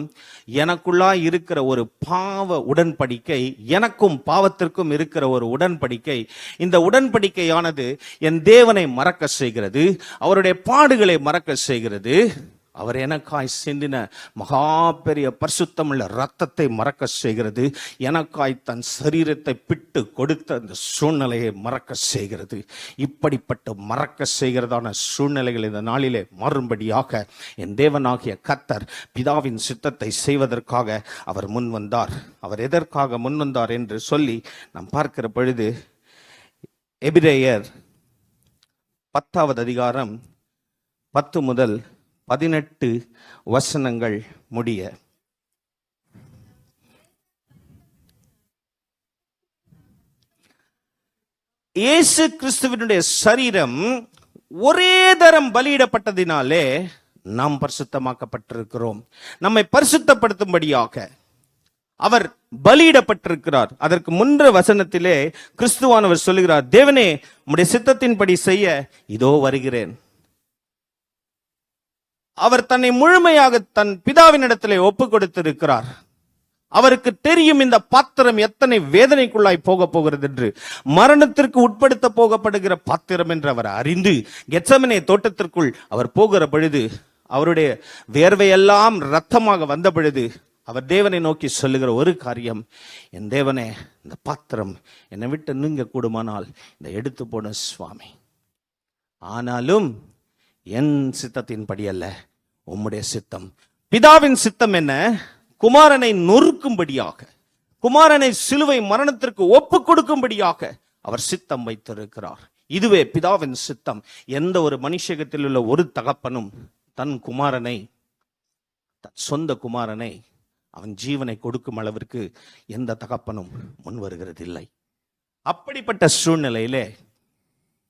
S1: எனக்குள்ளாய் இருக்கிற ஒரு பாவ உடன்படிக்கை, எனக்கும் பாவத்திற்கும் இருக்கிற ஒரு உடன்படிக்கை, இந்த உடன்படிக்கையானது என் தேவனை மறக்க செய்கிறது, அவருடைய பாடுகளை மறக்க செய்கிறது, அவர் எனக்காய் சிந்தின மகா பெரிய பரிசுத்தமுள்ள இரத்தத்தை மறக்க செய்கிறது, எனக்காய் தன் சரீரத்தை பிட்டு கொடுத்த அந்த சூழ்நிலையை மறக்க செய்கிறது. இப்படிப்பட்ட மறக்க செய்கிறதான சூழ்நிலைகள் இந்த நாளிலே மாறும்படியாக என் தேவனாகிய கர்த்தர் பிதாவின் சித்தத்தை செய்வதற்காக அவர் முன் வந்தார். அவர் எதற்காக முன் வந்தார் என்று சொல்லி நாம் பார்க்கிற பொழுது எபிரேயர் 10:10-18 முடிய இயேசு கிறிஸ்துவினுடைய சரீரம் ஒரே தரம் பலியிடப்பட்டதினாலே நாம் பரிசுத்தமாக்கப்பட்டிருக்கிறோம். நம்மை பரிசுத்தப்படுத்தும்படியாக அவர் பலியிடப்பட்டிருக்கிறார். அதற்கு முன்ற வசனத்திலே கிறிஸ்துவானவர் சொல்லுகிறார், தேவனே உம்முடைய சித்தத்தின்படி செய்ய இதோ வருகிறேன். அவர் தன்னை முழுமையாக தன் பிதாவினிடத்திலே ஒப்பு கொடுத்திருக்கிறார். அவருக்கு தெரியும் இந்த பாத்திரம் எத்தனை வேதனைக்குள்ளாய் போக போகிறது என்று, மரணத்திற்கு உட்படுத்த போகப்படுகிற பாத்திரம் என்று அவர் அறிந்து கெத்செமனே தோட்டத்திற்குள் அவர் போகிற பொழுது, அவருடைய வேர்வையெல்லாம் இரத்தமாக வந்த பொழுது அவர் தேவனை நோக்கி சொல்லுகிற ஒரு காரியம், என் தேவனே இந்த பாத்திரம் என்னை விட்டு நீங்க கூடுமானால் இந்த எடுத்து போன சுவாமி, ஆனாலும் என் சித்தத்தின்படி அல்ல உம்முடைய சித்தம். பிதாவின் சித்தம் என்ன? குமாரனை நொறுக்கும்படியாக, குமாரனை சிலுவை மரணத்திற்கு ஒப்பு கொடுக்கும்படியாக அவர் சித்தம் வைத்திருக்கிறார். இதுவே பிதாவின் சித்தம். எந்த ஒரு மனுஷகத்தில் உள்ள ஒரு தகப்பனும் தன் குமாரனை, தன் சொந்த குமாரனை அவன் ஜீவனை கொடுக்கும் அளவிற்கு எந்த தகப்பனும் முன் வருகிறதில்லை. அப்படிப்பட்ட சூழ்நிலையிலே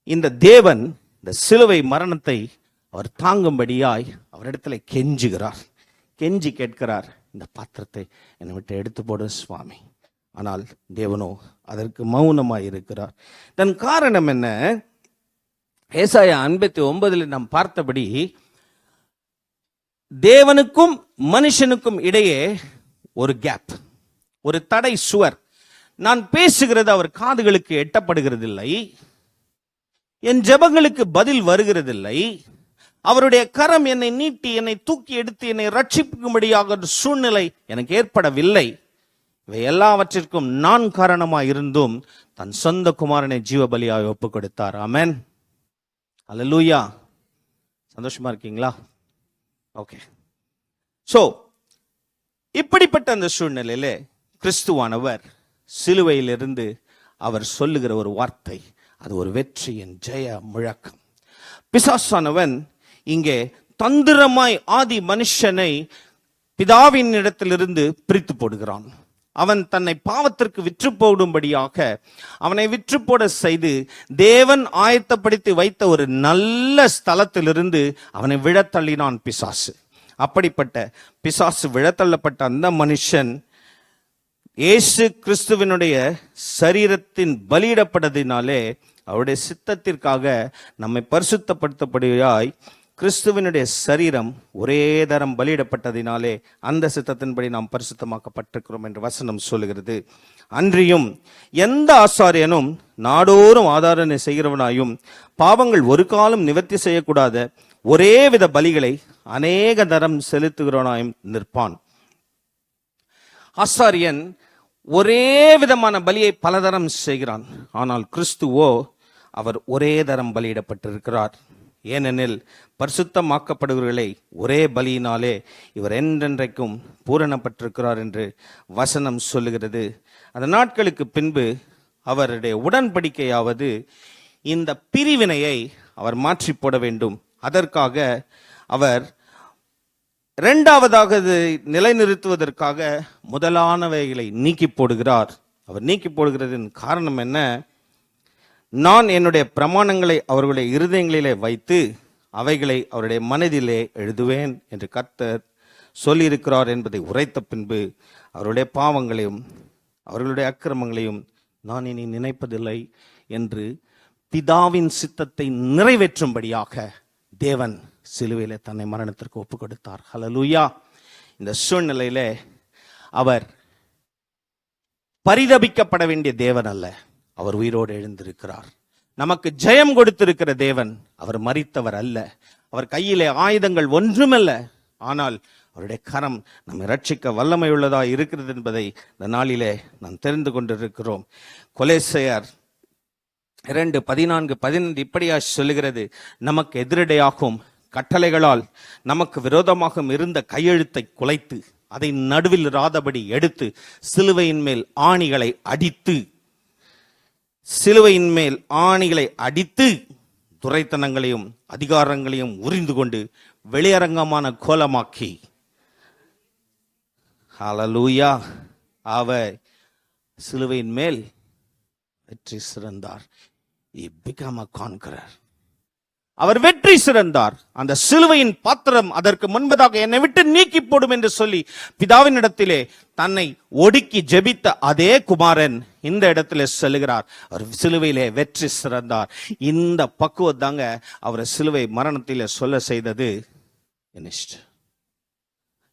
S1: இந்த தேவன் இந்த சிலுவை மரணத்தை அவர் தாங்கும்படியாய் அவரிடத்துல கெஞ்சுகிறார், கெஞ்சி கேட்கிறார், இந்த பாத்திரத்தை என்னை விட்டு எடுத்து போடு சுவாமி. ஆனால் தேவனோ அதற்கு மௌனமாய் இருக்கிறார். தன் காரணம் என்ன? ஏசாயா 59 நாம் பார்த்தபடி தேவனுக்கும் மனுஷனுக்கும் இடையே ஒரு கேப், ஒரு தடை சுவர். நான் பேசுகிறது அவர் காதுகளுக்கு எட்டப்படுகிறதில்லை, என் ஜெபங்களுக்கு பதில் வருகிறதில்லை, அவருடைய கரம் என்னை நீட்டி என்னை தூக்கி எடுத்து என்னை ரட்சிக்கும்படியாக சூழ்நிலை எனக்கு ஏற்படவில்லை. இவை எல்லாவற்றிற்கும் நான் காரணமாய் இருந்தும் தன் சொந்த குமாரனை ஜீவபலியாக ஒப்பு கொடுத்தார். ஆமென், அல்லேலூயா. சந்தோஷமா இருக்கீங்களா? ஓகே. சோ இப்படிப்பட்ட அந்த சூழ்நிலையில கிறிஸ்துவானவர் சிலுவையிலிருந்து அவர் சொல்லுகிற ஒரு வார்த்தை, அது ஒரு வெற்றியின் ஜெய முழக்கம். பிசாசானவன் இங்கே தந்திரமாய் ஆதி மனுஷனை பிதாவின் இடத்திலிருந்து பிரித்து போடுகிறான். அவன் தன்னை பாவத்திற்கு விற்று போடும்படியாக அவனை விற்று போட செய்து தேவன் ஆயத்தப்படுத்தி வைத்த ஒரு நல்ல ஸ்தலத்திலிருந்து அவனை விழத்தள்ளினான் பிசாசு. அப்படிப்பட்ட பிசாசு விழத்தள்ளப்பட்ட அந்த மனுஷன் இயேசு கிறிஸ்துவினுடைய சரீரத்தின் பலியிடப்பட்டதினாலே அவருடைய சித்தத்திற்காக நம்மை பரிசுத்தப்படுத்தப்படுவாய் கிறிஸ்துவினுடைய சரீரம் ஒரே தரம் பலியிடப்பட்டதினாலே அந்த சித்தத்தின்படி நாம் பரிசுத்தமாக்கப்பட்டிருக்கிறோம் என்று வசனம் சொல்லுகிறது. அன்றியும் எந்த ஆசாரியனும் நாடோறும் ஆதாரணை செய்கிறவனாயும் பாவங்கள் ஒரு காலம் நிவர்த்தி செய்யக்கூடாத ஒரே வித பலிகளை அநேக தரம் செலுத்துகிறவனாயும் நிற்பான். ஆசாரியன் ஒரே விதமான பலியை பலதரம் செய்கிறான். ஆனால் கிறிஸ்துவோ அவர் ஒரே தரம் பலியிடப்பட்டிருக்கிறார். ஏனெனில் பரிசுத்தமாக்கப்படுகிறவர்களை ஒரே பலியினாலே இவர் என்றென்றைக்கும் பூரணப்பட்டிருக்கிறார் என்று வசனம் சொல்லுகிறது. அந்த நாட்களுக்கு பின்பு அவருடைய உடன்படிக்கையாவது இந்த பிரிவினையை அவர் மாற்றி போட வேண்டும். அதற்காக அவர் இரண்டாவதாக நிலைநிறுத்துவதற்காக முதலானவைகளை நீக்கி போடுகிறார். அவர் நீக்கி போடுகிறதின் காரணம் என்ன? நான் என்னுடைய பிரமாணங்களை அவர்களுடைய இருதயங்களிலே வைத்து அவைகளை அவருடைய மனதிலே எழுதுவேன் என்று கர்த்தர் சொல்லியிருக்கிறார் என்பதை உரைத்த பின்பு அவருடைய பாவங்களையும் அவர்களுடைய அக்கிரமங்களையும் நான் இனி நினைப்பதில்லை என்று பிதாவின் சித்தத்தை நிறைவேற்றும்படியாக தேவன் சிலுவையிலே தன்னை மரணத்திற்கு ஒப்பு கொடுத்தார். ஹல்லேலூயா. இந்த சூழ்நிலையிலே அவர் பரிதபிக்கப்பட வேண்டிய தேவன் அல்ல, அவர் உயிரோடு எழுந்திருக்கிறார். நமக்கு ஜெயம் கொடுத்திருக்கிற தேவன், அவர் மரித்தவர் அல்ல. அவர் கையிலே ஆயுதங்கள் ஒன்றுமல்ல, ஆனால் அவருடைய கரம் நம்மை ரட்சிக்க வல்லமை உள்ளதா இருக்கிறது என்பதை இந்த நாளிலே நாம் தெரிந்து கொண்டிருக்கிறோம். கொலோசையர் 2:14-15 இப்படியா சொல்லுகிறது, நமக்கு எதிரடையாகும் கட்டளைகளால் நமக்கு விரோதமாக இருந்த கையெழுத்தை குலைத்து அதை நடுவில் இராதபடி எடுத்து சிலுவையின் மேல் ஆணிகளை அடித்து துரைத்தனங்களையும் அதிகாரங்களையும் உரிந்து கொண்டு வெளியரங்கமான கோலமாக்கி, ஹல்லேலூயா, அவர் சிலுவையின் மேல் வெற்றி சிறந்தார். He became a conqueror. அவர் வெற்றி சிறந்தார். அந்த சிலுவையின் பாத்திரம் அதற்கு முன்பதாக என்னை விட்டு நீக்கி போடும் என்று சொல்லி பிதாவின் இடத்திலே தன்னை ஒடுக்கி ஜெபித்த அதே குமாரன் இந்த இடத்திலே சொல்லுகிறார், அவர் சிலுவையிலே வெற்றி சிறந்தார். இந்த பக்குவம் தாங்க அவரை சிலுவை மரணத்திலே சொல்ல செய்தது. finished,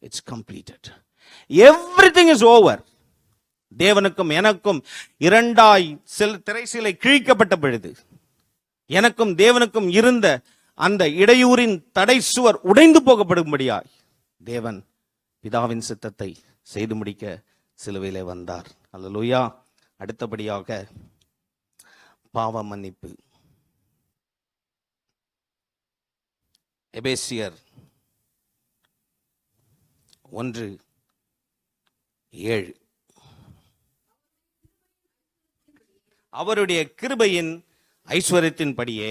S1: it's completed, everything is over. தேவனுக்கும் எனக்கும் இரண்டாய் திரைசீலை கிழிக்கப்பட்ட பொழுது எனக்கும் தேவனுக்கும் இருந்த அந்த இடையூரின் தடை சுவர் உடைந்து போகப்படும்படியாய் தேவன் பிதாவின் சித்தத்தை செய்து முடிக்க சிலுவையிலே வந்தார். அல்லேலூயா. அடுத்தபடியாக பாவ மன்னிப்பு. எபேசியர் 1:7 அவருடைய கிருபையின் ஐஸ்வர்யத்தின்படியே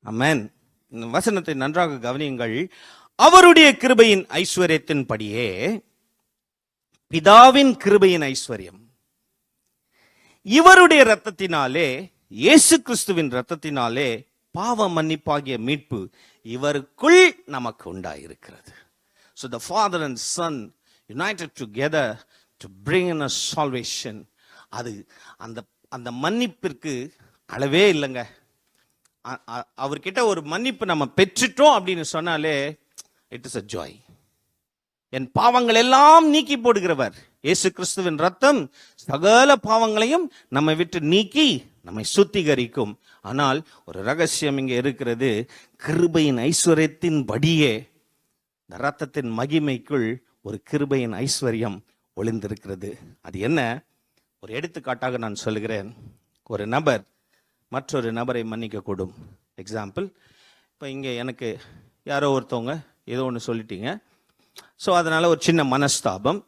S1: ஆமென். இந்த வசனத்தை நன்றாக கவனியுங்கள். அவருடைய கிருபையின் ஐஸ்வர்யத்தின்படியே, பிதாவின் கிருபையின் ஐஸ்வர்யம் இவருடைய இரத்தத்தினாலே, இயேசு கிறிஸ்துவின் இரத்தத்தினாலே பாவ மன்னிப்பாகிய மீட்பு இவருக்குள் நமக்கு உண்டாயிருக்கிறது. So the Father and Son united together to bring in a salvation. அது அந்த மன்னிப்பிற்கு அளவே இல்லைங்க. அவர்கிட்ட ஒரு மன்னிப்பு நம்ம பெற்றுட்டோம் அப்படின்னு சொன்னாலே இட் இஸ் a joy. என் பாவங்கள் எல்லாம் நீக்கி போடுகிறவர் இயேசு கிறிஸ்துவின் ரத்தம் சகல பாவங்களையும் நம்மை விட்டு நீக்கி நம்மை சுத்திகரிக்கும். ஆனால் ஒரு ரகசியம் இங்கே இருக்கிறது. கிருபையின் ஐஸ்வர்யத்தின் படியே இந்த ரத்தத்தின் மகிமைக்குள் ஒரு கிருபையின் ஐஸ்வர்யம் ஒளிந்திருக்கிறது. அது என்ன? ஒரு எடுத்துக்காட்டாக நான் சொல்லுகிறேன். ஒரு நபர் மற்றொரு நபரை மன்னிக்க கூடும். எக்ஸாம்பிள், இப்போ இங்கே எனக்கு யாரோ ஒருத்தவங்க ஏதோ ஒன்று சொல்லிட்டீங்க. ஸோ அதனால் ஒரு சின்ன மனஸ்தாபம்,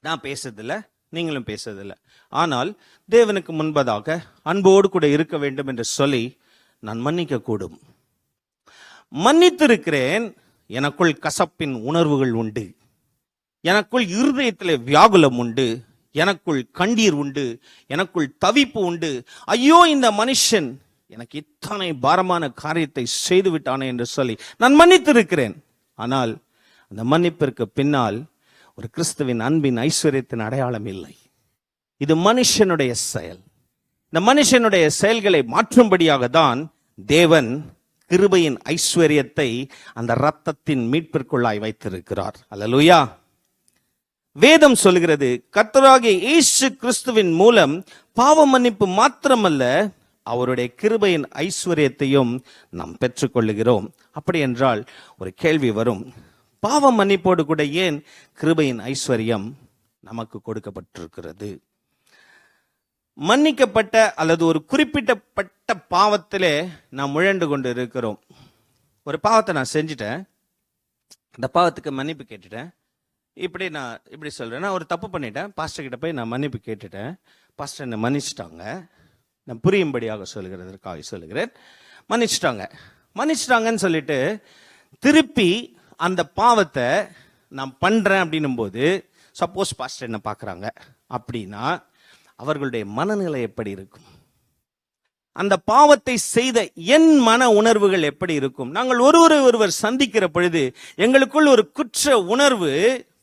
S1: நான் பேசுறதில்ல, நீங்களும் பேசுறதில்லை. ஆனால் தேவனுக்கு முன்பதாக அன்போடு கூட இருக்க வேண்டும் என்று சொல்லி நான் மன்னிக்க கூடும். மன்னித்திருக்கிறேன், எனக்குள் கசப்பின் உணர்வுகள் உண்டு, எனக்குள் இருதயத்திலே வியாகுலம் உண்டு, எனக்குள் கண்ணீர் உண்டு, எனக்குள் தவிப்பு உண்டு. ஐயோ, இந்த மனுஷன் எனக்கு இத்தனை பாரமான காரியத்தை செய்து விட்டானே என்று சொல்லி நான் மன்னித்திருக்கிறேன். ஆனால் அந்த மன்னிப்பிற்கு பின்னால் ஒரு கிறிஸ்துவின் அன்பின் ஐஸ்வர்யத்தின் அடையாளம் இல்லை. இது மனுஷனுடைய செயல். இந்த மனுஷனுடைய செயல்களை மாற்றும்படியாக தான் தேவன் கிருபையின் ஐஸ்வர்யத்தை அந்த இரத்தத்தின் மீட்பிற்குள்ளாய் வைத்திருக்கிறார். அல்லேலூயா. வேதம் சொல்கிறது, கர்த்தராகிய இயேசு கிறிஸ்துவின் மூலம் பாவ மன்னிப்பு மாத்திரமல்ல, அவருடைய கிருபையின் ஐஸ்வர்யத்தையும் நாம் பெற்றுக்கொள்ளுகிறோம். அப்படி என்றால் ஒரு கேள்வி வரும், பாவ மன்னிப்போடு கூட ஏன் கிருபையின் ஐஸ்வர்யம் நமக்கு கொடுக்கப்பட்டிருக்கிறது? மன்னிக்கப்பட்ட அல்லது ஒரு குறிப்பிட்டப்பட்ட பாவத்திலே நாம் முழண்டு கொண்டு இருக்கிறோம். ஒரு பாவத்தை நான் செஞ்சுட்டேன், அந்த பாவத்துக்கு மன்னிப்பு கேட்டுட்டேன். நான் இப்படி சொல்றேன், நான் ஒரு தப்பு பண்ணிட்டேன், பாஸ்டர் கிட்ட போய் நான் மன்னிப்பு கேட்டுட்டேன், பாஸ்டர் என்னை மன்னிச்சிட்டாங்க. நான் புரியும்படியாக சொல்லுகிறதற்காக சொல்லுகிறேன். மன்னிச்சிட்டாங்கன்னு சொல்லிட்டு திருப்பி அந்த பாவத்தை நான் பண்றேன் அப்படின்னும் போது, சப்போஸ் பாஸ்டர் என்ன பார்க்குறாங்க அப்படின்னா அவர்களுடைய மனநிலை எப்படி இருக்கும்? அந்த பாவத்தை செய்த என் மன உணர்வுகள் எப்படி இருக்கும்? நாங்கள் ஒருவர் சந்திக்கிற பொழுது எங்களுக்குள் ஒரு குற்ற உணர்வு,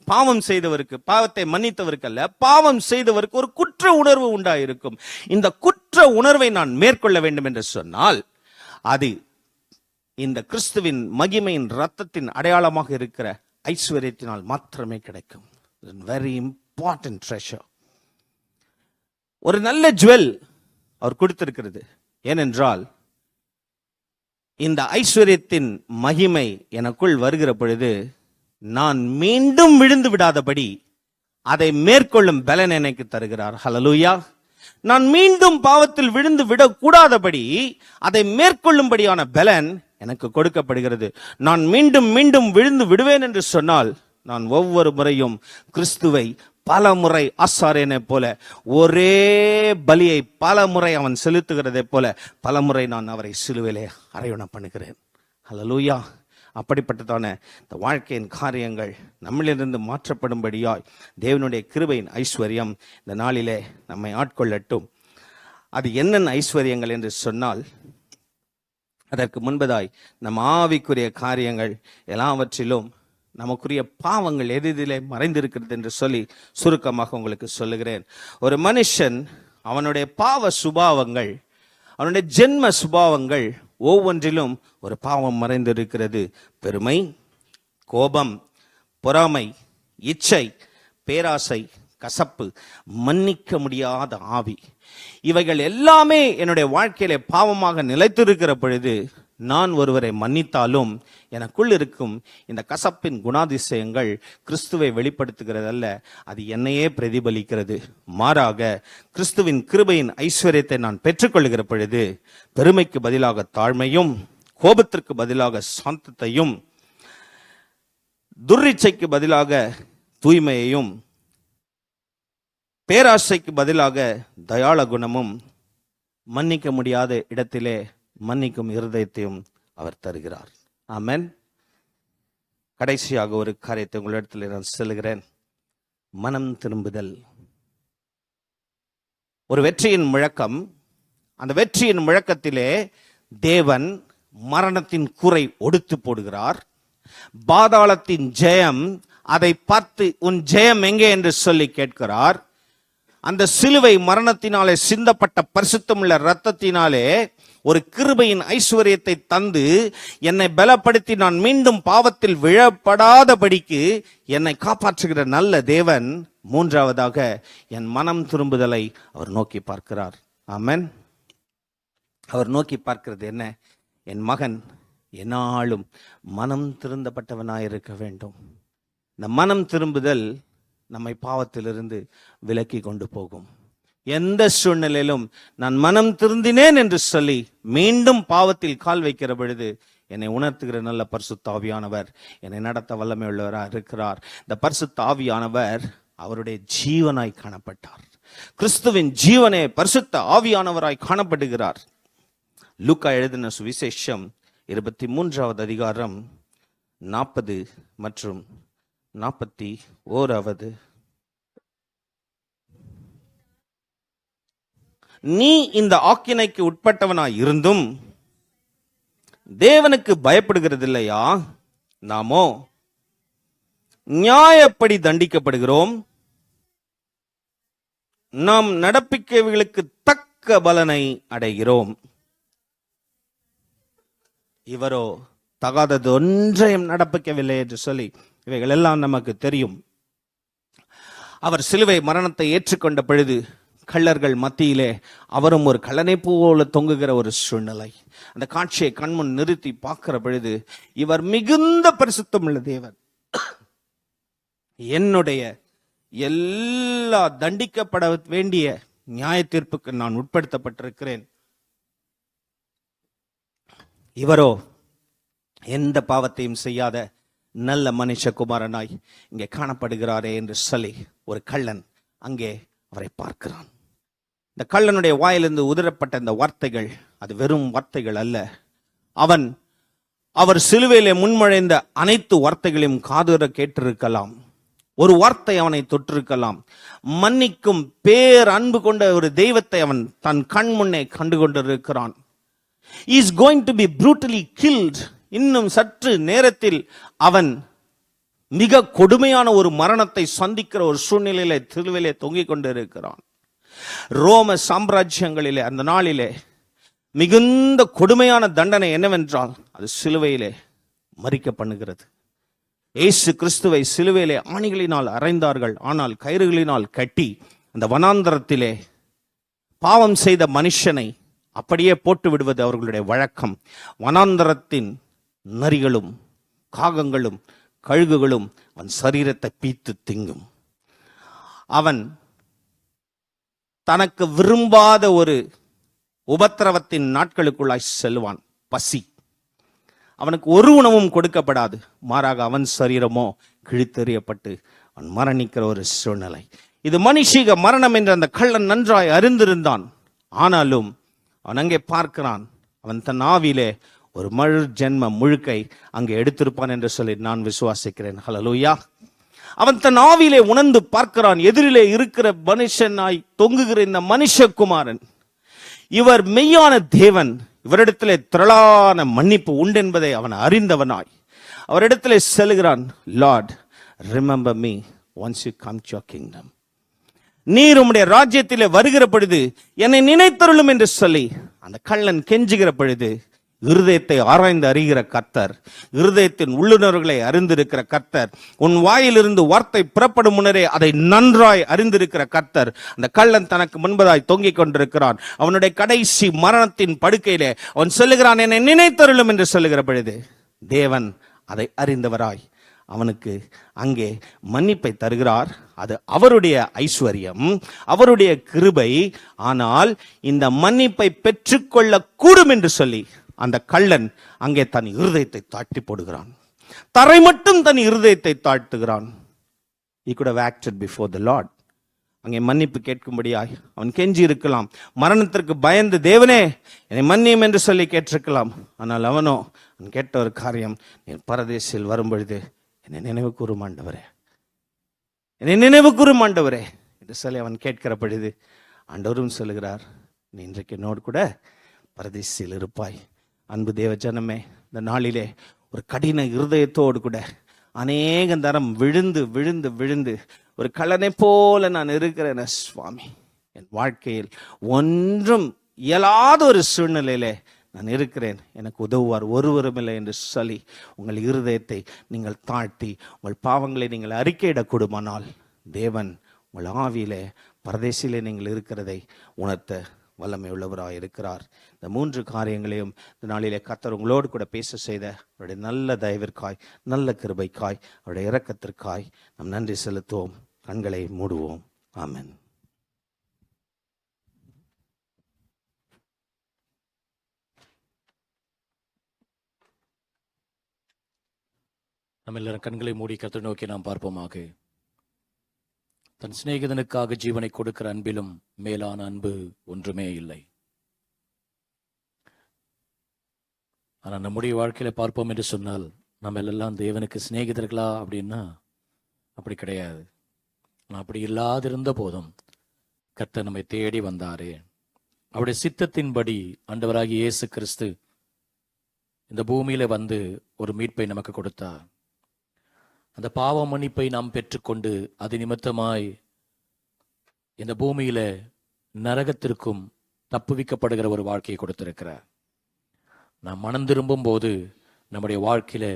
S1: பாவம் செய்தவருக்கு, பாவத்தை மன்னித்தவருக்கு அல்ல, பாவம் செய்தவருக்கு ஒரு குற்ற உணர்வு உண்டாயிருக்கும். இந்த குற்ற உணர்வை நான் மேற்கொள்ள வேண்டும் என்று சொன்னால் அது இந்த கிறிஸ்துவின் மகிமையின் இரத்தத்தின் அடையாளமாக இருக்கிற ஐஸ்வர்யத்தினால் மாத்திரமே கிடைக்கும். Very important treasure. ஒரு நல்ல ஜுவல் அவர் கொடுத்திருக்கிறது. ஏனென்றால் இந்த ஐஸ்வர்யத்தின் மகிமை எனக்குள் வருகிற பொழுது நான் மீண்டும் விழுந்து விடாதபடி அதை மேற்கொள்ளும் பலன் எனக்கு தருகிறார். ஹல்லேலூயா. நான் மீண்டும் பாவத்தில் விழுந்து விடக்கூடாதபடி அதை மேற்கொள்ளும்படியான பலன் எனக்கு கொடுக்கப்படுகிறது. நான் மீண்டும் மீண்டும் விழுந்து விடுவேன் என்று சொன்னால் நான் ஒவ்வொரு முறையும் கிறிஸ்துவை பல முறை ஆசாரியனை போல ஒரே பலியை பல முறை அவன் செலுத்துகிறதை போல பல முறை நான் அவரை சிலுவையிலே அறையுண பண்ணுகிறேன். ஹல்லேலூயா. அப்படிப்பட்டதான இந்த வாழ்க்கையின் காரியங்கள் நம்மளிலிருந்து மாற்றப்படும்படியாய் தேவனுடைய கிருபையின் ஐஸ்வர்யம் இந்த நாளிலே நம்மை ஆட்கொள்ளட்டும். அது என்னென்ன ஐஸ்வர்யங்கள் என்று சொன்னால், அதற்கு முன்பதாய் நம் ஆவிக்குரிய காரியங்கள் எல்லாவற்றிலும் நமக்குரிய பாவங்கள் எதிலே மறைந்திருக்கிறது என்று சொல்லி சுருக்கமாக உங்களுக்கு சொல்லுகிறேன். ஒரு மனுஷன் அவனுடைய பாவ சுபாவங்கள், அவனுடைய ஜென்ம சுபாவங்கள் ஒவ்வொன்றிலும் ஒரு பாவம் மறைந்திருக்கிறது. பெருமை, கோபம், பொறாமை, இச்சை, பேராசை, கசப்பு, மன்னிக்க முடியாத ஆவி, இவைகள் எல்லாமே என்னுடைய வாழ்க்கையிலே பாவமாக நிலைத்திருக்கிற பொழுது நான் ஒருவரை மன்னித்தாலும் எனக்குள் இருக்கும் இந்த கசப்பின் குணாதிசயங்கள் கிறிஸ்துவை வெளிப்படுத்துகிறதல்ல, அது என்னையே பிரதிபலிக்கிறது. மாறாக கிறிஸ்துவின் கிருபையின் ஐஸ்வர்யத்தை நான் பெற்றுக்கொள்ளுகிற பொழுது பெருமைக்கு பதிலாக தாழ்மையும், கோபத்திற்கு பதிலாக சாந்தத்தையும், துர்ரிச்சைக்கு பதிலாக தூய்மையையும், பேராசைக்கு பதிலாக தயாள குணமும், மன்னிக்க முடியாத இடத்திலே மன்னிக்கும் இருதயத்தையும் அவர் தருகிறார். ஆமென். கடைசியாக ஒரு காரியத்தை உங்களிடத்தில் நான் சொல்லுகிறேன். மனம் திரும்புதல் ஒரு வெற்றியின் முழக்கம். அந்த வெற்றியின் முழக்கத்திலே தேவன் மரணத்தின் கூரை ஒடுத்து போடுகிறார். பாதாளத்தின் ஜெயம் அதை பார்த்து உன் ஜெயம் எங்கே என்று சொல்லி கேட்கிறார். அந்த சிலுவை மரணத்தினாலே சிந்தப்பட்ட பரிசுத்தமுள்ள இரத்தத்தினாலே ஒரு கிருபையின் ஐஸ்வர்யத்தை தந்து என்னை பலப்படுத்தி நான் மீண்டும் பாவத்தில் விழப்படாதபடிக்கு என்னை காப்பாற்றுகிற நல்ல தேவன் மூன்றாவதாக என் மனம் திரும்புதலை அவர் நோக்கி பார்க்கிறார். ஆமென். அவர் நோக்கி பார்க்கிறது என்ன? என் மகன் என்னாலும் மனம் திருந்தப்பட்டவனாயிருக்க வேண்டும். இந்த மனம் திரும்புதல் நம்மை பாவத்திலிருந்து விலக்கி கொண்டு போகும். எந்த சூழ்நிலையிலும் நான் மனம் திருந்தினேன் என்று சொல்லி மீண்டும் பாவத்தில் கால் வைக்கிற பொழுது என்னை உணர்த்துகிற நல்ல பரிசுத்த ஆவியானவர் என்னை நடத்த வல்லமை உள்ளவராக இருக்கிறார். இந்த பரிசுத்த ஆவியானவர் அவருடைய ஜீவனாய் காணப்பட்டார். கிறிஸ்துவின் ஜீவனே பரிசுத்த ஆவியானவராய் காணப்படுகிறார். லூக்கா எழுதின சுவிசேஷம் 23வது அதிகாரம் 40 மற்றும் 41. நீ இந்த ஆக்கினைக்கு உட்பட்டவனாய் இருந்தும் தேவனுக்கு பயப்படுகிறதில்லையா? நாமோ நியாயப்படி தண்டிக்கப்படுகிறோம். நாம் நடப்பிக்கவைகளுக்கு தக்க பலனை அடைகிறோம். இவரோ தகாதது ஒன்றையும் நடப்பிக்கவில்லை என்று சொல்லி இவைகள் எல்லாம் நமக்கு தெரியும். அவர் சிலுவை மரணத்தை ஏற்றுக்கொண்ட பொழுது கள்ளர்கள் மத்தியிலே அவரும் ஒரு கள்ளனை போல தொங்குகிற ஒரு சூழ்நிலை. அந்த காட்சியை கண்முன் நிறுத்தி பார்க்கிற பொழுது இவர் மிகுந்த பரிசுத்தம் உள்ள தேவன், என்னுடைய எல்லா தண்டிக்கப்பட வேண்டிய நியாய தீர்ப்புக்கு நான் உட்படுத்தப்பட்டிருக்கிறேன். இவரோ எந்த பாவத்தையும் செய்யாத நல்ல மனுஷகுமாரனாய் இங்கே காணப்படுகிறாரே என்று சொல்லி ஒரு கள்ளன் அங்கே அவரை பார்க்கிறான். இந்த கள்ளனுடைய வாயிலிருந்து உதிரப்பட்ட இந்த வார்த்தைகள் அது வெறும் வார்த்தைகள் அல்ல. அவர் சிலுவையிலே முன்மொழிந்த அனைத்து வார்த்தைகளையும் காதுர கேட்டிருக்கலாம். ஒரு வார்த்தை அவனை தொற்றிருக்கலாம். மன்னிக்கும் பேர் அன்பு கொண்ட ஒரு தெய்வத்தை அவன் தன் கண் முன்னே கண்டு கொண்டிருக்கிறான். He is going to be brutally killed. இன்னும் சற்று நேரத்தில் அவன் மிக கொடுமையான ஒரு மரணத்தை சந்திக்கிற ஒரு சூழ்நிலையிலே சிலுவையிலே தொங்கிக் கொண்டிருக்கிறான். ரோம சாம்ராஜ்யங்களிலே அந்த நாளிலே மிகுந்த கொடுமையான தண்டனை என்னவென்றால் அது சிலுவையிலே மரிக்க பண்ணுகிறது. இயேசு கிறிஸ்துவை சிலுவையிலே ஆணிகளினால் அறைந்தார்கள். ஆனால் கயிறுகளினால் கட்டி அந்த வனாந்தரத்திலே பாவம் செய்த மனுஷனை அப்படியே போட்டு விடுவது அவர்களுடைய வழக்கம். வனாந்தரத்தின் நரிகளும் காகங்களும் கழுகுகளும் அவன் சரீரத்தை பீத்து திங்கும். அவன் தனக்கு விரும்பாத ஒரு உபத்திரவத்தின் நாட்களுக்குள்ளாய் செல்வான். பசி, அவனுக்கு ஒரு உணவும் கொடுக்கப்படாது. மாறாக அவன் சரீரமோ கிழித்தெறியப்பட்டு அவன் மரணிக்கிற ஒரு சூழ்நிலை. இது மனுஷீக மரணம் என்று அந்த கள்ளன் நன்றாய் அறிந்திருந்தான். ஆனாலும் அவன் அங்கே பார்க்கிறான். அவன் தன் ஆவிலே ஒரு மறு ஜென்ம முழுக்கை அங்கே எடுத்திருப்பான் என்று சொல்லி நான் விசுவாசிக்கிறேன். ஹல்லேலூயா. அவன் தன் ஆவிலே உணர்ந்து பார்க்கிறான். எதிரிலே இருக்கிற மனுஷனாய் தொங்குகிற இந்த மனுஷகுமாரன், இவர் மெய்யான தேவன். இவரிடத்திலே திரளான மன்னிப்பு உண்டு என்பதை அவன் அறிந்தவனாய் அவரிடத்திலே செல்கிறான். Lord, remember me once you come to your kingdom. நீர் உம்முடைய ராஜ்யத்திலே வருகிற பொழுது என்னை நினைத்தருளும் என்று சொல்லி அந்த கள்ளன் கெஞ்சுகிற பொழுது, இருதயத்தை ஆராய்ந்து அறிகிற கர்த்தர், இருதயத்தின் உள்ளுணர்வுகளை அறிந்திருக்கிற கர்த்தர், உன் வாயிலிருந்து வார்த்தை புறப்படும் முன்னரே அதை நன்றாய் அறிந்திருக்கிற கர்த்தர், அந்த கள்ளன் தனக்கு முன்பதாய் தொங்கிக் கொண்டிருக்கிறான். அவனுடைய கடைசி மரணத்தின் படுக்கையிலே அவன் சொல்லுகிறான், என்னை நினைத்தருளும் என்று சொல்லுகிற பொழுது தேவன் அதை அறிந்தவராய் அவனுக்கு அங்கே மன்னிப்பை தருகிறார். அது அவருடைய ஐஸ்வர்யம், அவருடைய கிருபை. ஆனால் இந்த மன்னிப்பை பெற்றுக்கொள்ள கூடும் என்று சொல்லி அந்த கள்ளன் அங்கே தன் இருதயத்தை தாழ்த்தி போடுகிறான். தரை மட்டும் தன் இருதயத்தை தாழ்த்துகிறான். He could have acted before the Lord. அங்கே மன்னிப்பு கேட்கும்படியாய் அவன் கெஞ்சி இருக்கலாம். மரணத்திற்கு பயந்து தேவனே என்னை மன்னியும் என்று சொல்லி கேட்டிருக்கலாம். ஆனால் அவனோ அவன் கேட்ட ஒரு காரியம், என் பரதேசில் வரும்பொழுது என்னை நினைவு கூறும் ஆண்டவரே, என்னை நினைவு கூறும் ஆண்டவரே என்று சொல்லி அவன் கேட்கிற பொழுது ஆண்டவரும் சொல்லுகிறார், நீ இன்றைக்கு என்னோடு கூட பரதேசில் இருப்பாய். அன்பு தேவ ஜனமே, இந்த நாளிலே ஒரு கடின இருதயத்தோடு கூட அநேக தரம் விழுந்து விழுந்து விழுந்து ஒரு கள்ளனை போல நான் இருக்கிறேன் சுவாமி, என் வாழ்க்கையில் ஒன்றும் இயலாத ஒரு சூழ்நிலையிலே நான் இருக்கிறேன், எனக்கு உதவுவார் ஒருவரும் இல்லை என்று சொல்லி உங்கள் இருதயத்தை நீங்கள் தாழ்த்தி உங்கள் பாவங்களை நீங்கள் அறிக்கையிடக்கூடுமானால் தேவன் உங்கள் ஆவியிலே பரதேசிலே நீங்கள் இருக்கிறதை உணர்த்த வல்லமை உள்ளவராக இருக்கிறார். இந்த 3 காரியங்களையும் இந்த நாளிலே கர்த்தர் உங்களோடு கூட பேச செய்த அவருடைய நல்ல தயவிற்காய், நல்ல கிருபைக்காய், அவருடைய இரக்கத்திற்காய் நாம் நன்றி செலுத்துவோம். கண்களை மூடுவோம். ஆமென்.
S3: நம்ம எல்லாரும் கண்களை மூடி கர்த்தரை நோக்கி நாம் பார்ப்போமாக. தன் சிநேகிதனுக்காக ஜீவனை கொடுக்கிற அன்பிலும் மேலான அன்பு ஒன்றுமே இல்லை. ஆனால் நம்முடைய வாழ்க்கையில பார்ப்போம் என்று சொன்னால், நம்ம எல்லாம் தேவனுக்கு சிநேகிதர்களா அப்படின்னா அப்படி கிடையாது. ஆனால் அப்படி இல்லாதிருந்த போதும் கர்த்தர் நம்மை தேடி வந்தாரே. அவருடைய சித்தத்தின்படி ஆண்டவராகிய இயேசு கிறிஸ்து இந்த பூமியில வந்து ஒரு மீட்பை நமக்கு கொடுத்தார். அந்த பாவ மன்னிப்பை நாம் பெற்றுக்கொண்டு அது நிமித்தமாய் இந்த பூமியில நரகத்திற்கும் தப்புவிக்கப்படுகிற ஒரு வாழ்க்கையை கொடுத்திருக்கிறார். நாம் மனம் திரும்பும் போது நம்முடைய வாழ்க்கையில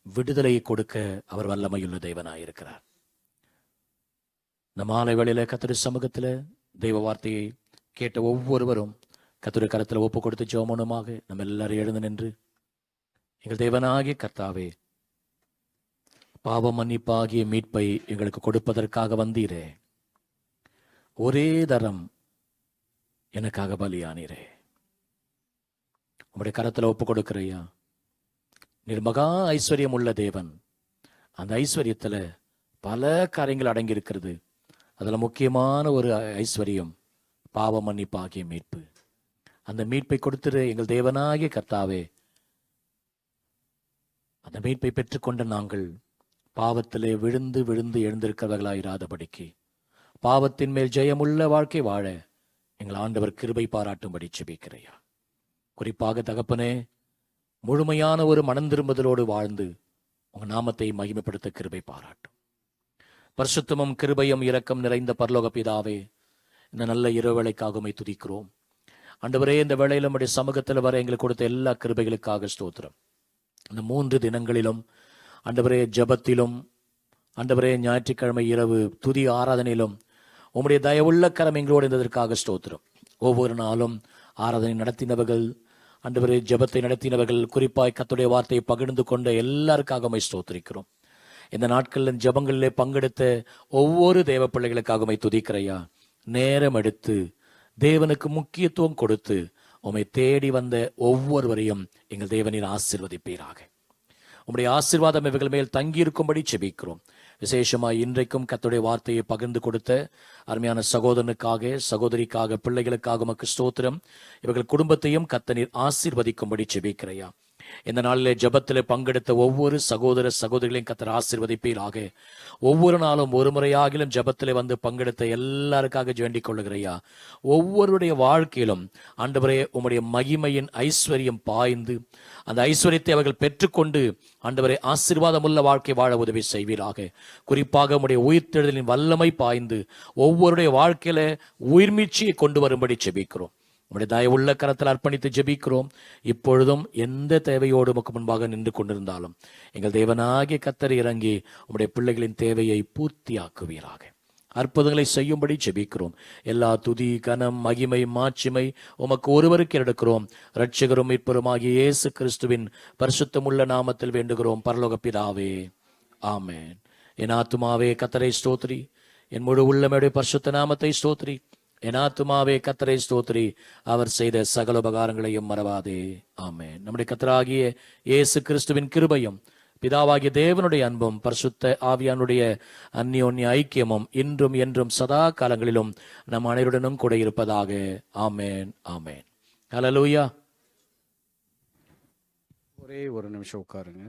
S3: விடுதலையை கொடுக்க அவர் வல்லமையுள்ள தேவனாயிருக்கிறார். இந்த மாலை வேளையில கர்த்தருடைய சமூகத்துல தெய்வ வார்த்தையை கேட்ட ஒவ்வொருவரும் கர்த்தருடைய கரத்துல ஒப்பு கொடுத்து ஜெபமனுமாக நம்ம எல்லாரும் எழுந்து நின்று, எங்கள் தேவனாகிய கர்த்தாவே, பாவ மன்னிப்பாகிய மீட்பை எங்களுக்கு கொடுப்பதற்காக வந்தீரே, ஒரே தரம் எனக்காக பலியானீரே, உங்களுடைய கரத்துல ஒப்பு கொடுக்கிறையா. நீர் மகா ஐஸ்வர்யம் உள்ள தேவன். அந்த ஐஸ்வர்யத்துல பல காரியங்கள் அடங்கி இருக்கிறது. அதுல முக்கியமான ஒரு ஐஸ்வர்யம் பாவ மன்னிப்பாகிய மீட்பு. அந்த மீட்பை கொடுத்துரு எங்கள் தேவனாகிய கர்த்தாவே. அந்த மீட்பை பெற்றுக்கொண்ட நாங்கள் பாவத்திலே விழுந்து விழுந்து எழுந்திருக்கிறவர்களாயிராதபடிக்கு பாவத்தின் மேல் ஜெயமுள்ள வாழ்க்கை வாழ எங்கள் ஆண்டவர் கிருபை பாராட்டும்படி செபிக்கிறையா. குறிப்பாக தகப்பனே, முழுமையான ஒரு மனம் திரும்புதலோடு வாழ்ந்து உங்க நாமத்தை மகிமைப்படுத்த கிருபை பாராட்டும். பரிசுத்தமும் கிருபையும் இரக்கம் நிறைந்த பரலோக பிதாவே, இந்த நல்ல இரவேளைக்காக உம்மை துதிக்கிறோம். ஆண்டவரே, இந்த வேளையில நம்முடைய சமூகத்தில் வர எங்களுக்கு கொடுத்த எல்லா கிருபைகளுக்காக ஸ்தோத்திரம். இந்த 3 தினங்களிலும் ஆண்டவரே, ஜெபத்திலும் ஆண்டவரே, ஞாயிற்றுக்கிழமை இரவு துதி ஆராதனையிலும் உம்முடைய தயவுள்ள கரம் எங்களோடு இருந்ததற்காக ஸ்தோத்திரம். ஒவ்வொரு நாளும் ஆராதனை நடத்தினவர்கள், ஆண்டவரே, ஜெபத்தை நடத்தினவர்கள், குறிப்பாய் கர்த்தருடைய வார்த்தையை பகிர்ந்து கொண்ட எல்லாருக்காக உம்மை ஸ்தோத்திரிக்கிறோம். இந்த நாட்களில் ஜெபங்களிலே பங்கெடுத்த ஒவ்வொரு தேவ பிள்ளைகளுக்காக உம்மை துதிக்கிறையா. நேரம் எடுத்து தேவனுக்கு முக்கியத்துவம் கொடுத்து உம்மை தேடி வந்த ஒவ்வொருவரையும் எங்கள் தேவனின் ஆசீர்வதிப்பீராக. உம்முடைய ஆசீர்வாதம் இவர்கள் மேல் தங்கியிருக்கும்படி செபிக்கிறோம். விசேஷமாய் இன்றைக்கும் கர்த்தருடைய வார்த்தையை பகிர்ந்து கொடுத்த அருமையான சகோதரனுக்காக, சகோதரிக்காக, பிள்ளைகளுக்காக உமக்கு ஸ்தோத்திரம். இவர்கள் குடும்பத்தையும் கர்த்தர் ஆசீர்வதிக்கும்படி செபிக்கிறையா. இந்த நாளிலே ஜெபத்திலே பங்கெடுத்த ஒவ்வொரு சகோதர சகோதரிகளையும் கர்த்தர் ஆசீர்வதிப்பீராக. ஒவ்வொரு நாளும் ஒரு முறையாகிலும் ஜெபத்திலே வந்து பங்கெடுத்த எல்லாருக்காக வேண்டிக் கொள்ளுகிறையா. ஒவ்வொருடைய வாழ்க்கையிலும் ஆண்டவரே, உம்முடைய மகிமையின் ஐஸ்வர்யம் பாய்ந்து அந்த ஐஸ்வர்யத்தை அவர்கள் பெற்றுக்கொண்டு ஆண்டவரே, ஆசீர்வாதமுள்ள வாழ்க்கை வாழ உதவி செய்வீராக. குறிப்பாக உம்முடைய உயிர்த்தெழுதலின் வல்லமை பாய்ந்து ஒவ்வொருடைய வாழ்க்கையில உயிர்மீட்சியை கொண்டு வரும்படி செபிக்கிறோம். உம்முடைய தயவுள்ள கரத்தில் அர்ப்பணித்து ஜெபிக்கிறோம். இப்பொழுதும் எந்த தேவையோடு உமக்கு முன்பாக நின்று கொண்டிருந்தாலும் எங்கள் தேவனாகிய கர்த்தர் இறங்கி உம்முடைய பிள்ளைகளின் தேவையை பூர்த்தியாக்குவீராக. அற்புதங்களை செய்யும்படி ஜெபிக்கிறோம். எல்லா துதி, கனம், மகிமை, மாட்சிமை உமக்கு ஒருவருக்கு எடுக்கிறோம். இரட்சகரும் மீட்பருமாகிய இயேசு கிறிஸ்துவின் பரிசுத்தமுள்ள நாமத்தில் வேண்டுகிறோம் பரலோக பிதாவே, ஆமென். என் ஆத்துமாவே கர்த்தரை ஸ்தோத்திரி, என் முழு உள்ளமையுடைய பரிசுத்த நாமத்தை ஸ்தோத்திரி. என் ஆத்துமாவே கர்த்தரை ஸ்தோத்திரி, அவர் செய்த சகல உபகாரங்களையும் மறவாதே, ஆமென். நம்முடைய கர்த்தராகிய இயேசு கிறிஸ்துவின் கிருபையும் பிதாவாகிய தேவனுடைய அன்பும் பரிசுத்த ஆவியானுடைய அந்யோன்ய ஐக்கியமும் இன்றும் என்றும் சதா காலங்களிலும் நம் அனைவருடனும் கூட இருப்பதாக, ஆமென், ஆமென். ஹல்லேலூயா.
S4: ஒரே ஒரு நிமிஷம் உட்காருங்க.